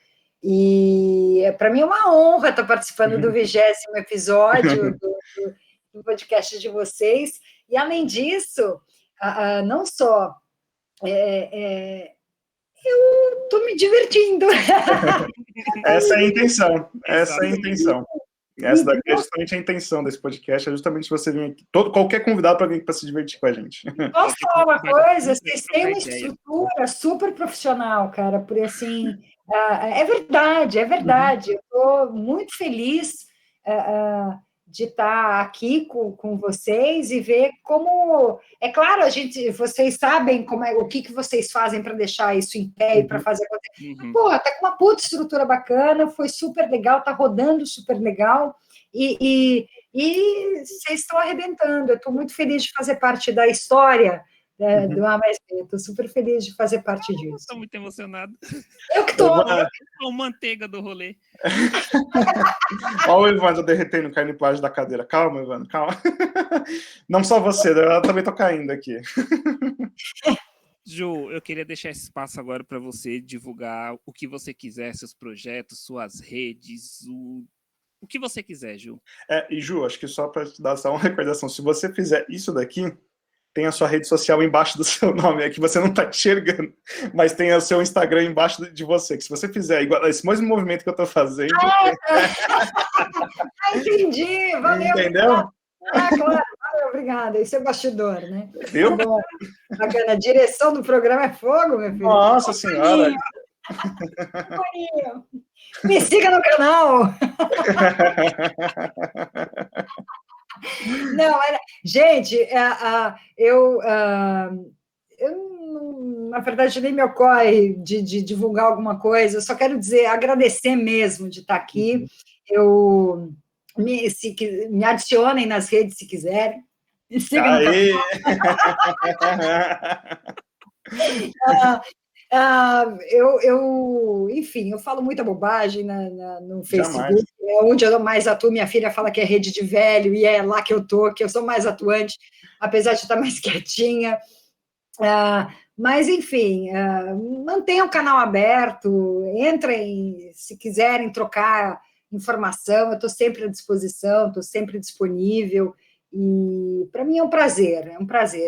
e para mim é uma honra estar participando do 20º episódio do podcast de vocês, e além disso, não só eu estou me divertindo. Essa é a intenção. Essa é a intenção. Essa daqui é justamente a intenção desse podcast, é justamente você vir aqui, qualquer convidado para vir para se divertir com a gente. Posso falar uma coisa? Vocês têm uma estrutura super profissional, cara, por assim, é verdade. Eu estou muito feliz de estar aqui com vocês e ver como... É claro, vocês sabem o que vocês fazem para deixar isso em pé e para fazer acontecer. Pô, tá com uma puta estrutura bacana, foi super legal, tá rodando super legal, e vocês estão arrebentando. Eu estou muito feliz de fazer parte da história do AMSB. Estou super feliz de fazer parte disso. Estou muito emocionado. Eu que estou. O manteiga do rolê. Olha o Evandro derretendo, caindo em plágio da cadeira. Calma, Evandro, calma. Não só você, eu também estou caindo aqui. Ju, eu queria deixar esse espaço agora para você divulgar o que você quiser, seus projetos, suas redes, o que você quiser, Ju. E Ju, acho que só para te dar só uma recordação, se você fizer isso daqui, tem a sua rede social embaixo do seu nome, é que você não está enxergando, mas tem o seu Instagram embaixo de você, que se você fizer igual esse mesmo movimento que eu estou fazendo... Entendi, valeu. Entendeu? Claro, valeu, obrigada. Isso é bastidor, né? Viu? Bom, bacana. A direção do programa é fogo, meu filho. Nossa Senhora! Me siga no canal! Não, gente, eu na verdade, nem me ocorre de divulgar alguma coisa, eu só quero dizer, agradecer mesmo de estar aqui. Me adicionem nas redes se quiserem. Me sigam no canal. Enfim, eu falo muita bobagem no Facebook, é onde eu mais atuo. Minha filha fala que é rede de velho, e é lá que eu estou, que eu sou mais atuante, apesar de estar mais quietinha. Mas, enfim, mantenham o canal aberto, entrem, se quiserem trocar informação, eu estou sempre à disposição, estou sempre disponível, e para mim é um prazer,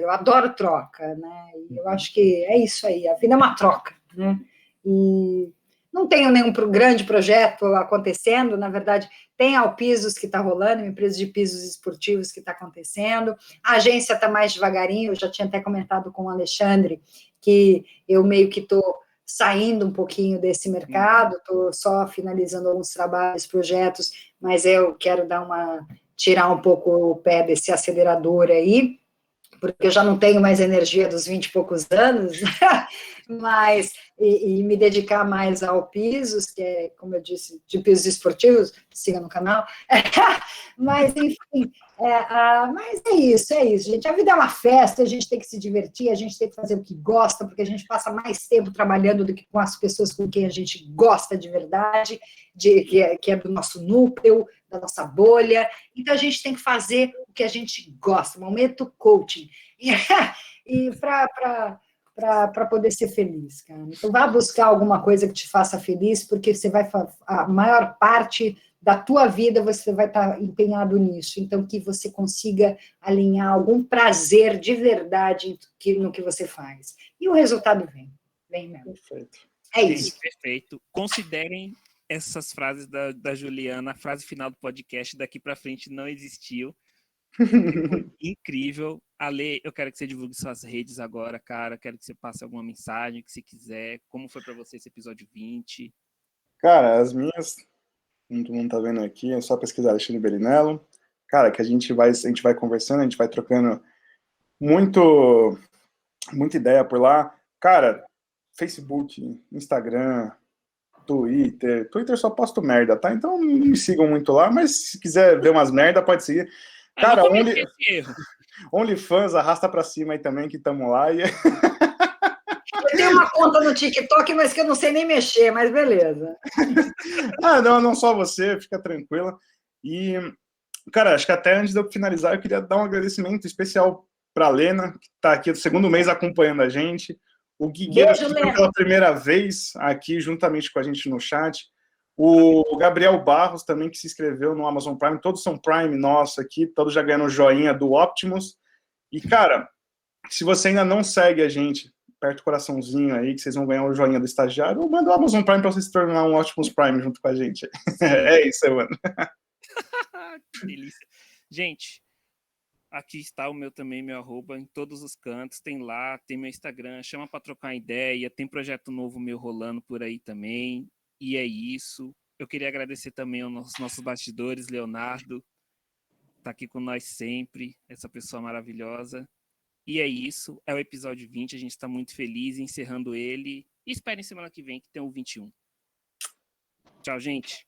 eu adoro troca, né? E eu acho que é isso aí, a vida é uma troca, né? E não tenho nenhum grande projeto acontecendo, na verdade, tem a Alpisos que está rolando, uma empresa de pisos esportivos que está acontecendo, a agência está mais devagarinho, eu já tinha até comentado com o Alexandre, que eu meio que estou saindo um pouquinho desse mercado, estou só finalizando alguns trabalhos, projetos, mas eu quero tirar um pouco o pé desse acelerador aí, porque eu já não tenho mais energia dos 20 e poucos anos, mas, e me dedicar mais ao pisos, que é, como eu disse, de pisos esportivos, siga no canal, mas, enfim, mas é isso, gente, a vida é uma festa, a gente tem que se divertir, a gente tem que fazer o que gosta, porque a gente passa mais tempo trabalhando do que com as pessoas com quem a gente gosta de verdade, que é do nosso núcleo, da nossa bolha, então a gente tem que fazer o que a gente gosta, momento coaching, e para poder ser feliz, cara. Então, vá buscar alguma coisa que te faça feliz, porque você a maior parte da tua vida você vai estar empenhado nisso, então que você consiga alinhar algum prazer de verdade no que você faz. E o resultado vem mesmo. Perfeito. É isso. Perfeito. Considerem essas frases da Juliana, a frase final do podcast daqui para frente não existiu. Foi incrível. Ale, eu quero que você divulgue suas redes agora, cara. Quero que você passe alguma mensagem que você quiser. Como foi para você esse episódio 20? Cara, as minhas, todo mundo tá vendo aqui, é só pesquisar Alexandre Belinello. Cara, que a gente vai conversando, a gente vai trocando muita ideia por lá. Cara, Facebook, Instagram, Twitter só posto merda, tá? Então não me sigam muito lá, mas se quiser ver umas merda, pode seguir. Cara, OnlyFans, arrasta pra cima aí também, que tamo lá. E... Eu tenho uma conta no TikTok, mas que eu não sei nem mexer, mas beleza. Não só você, fica tranquila. E, cara, acho que até antes de eu finalizar, eu queria dar um agradecimento especial pra Lena, que tá aqui do segundo mês acompanhando a gente. O Guigueiro pela primeira vez aqui juntamente com a gente no chat. O Gabriel Barros também, que se inscreveu no Amazon Prime. Todos são Prime nosso aqui, todos já ganhando joinha do Optimus. E, cara, se você ainda não segue a gente, aperta o coraçãozinho aí, que vocês vão ganhar o joinha do estagiário, ou manda o Amazon Prime para você se tornar um Optimus Prime junto com a gente. É isso, mano. Que delícia. Gente, aqui está o meu arroba em todos os cantos, tem lá, tem meu Instagram, chama para trocar ideia, tem projeto novo meu rolando por aí também, e é isso. Eu queria agradecer também aos nossos bastidores, Leonardo, tá aqui com nós sempre, essa pessoa maravilhosa. E é isso, é o episódio 20, a gente está muito feliz encerrando ele, e esperem semana que vem que tem o 21. Tchau, gente.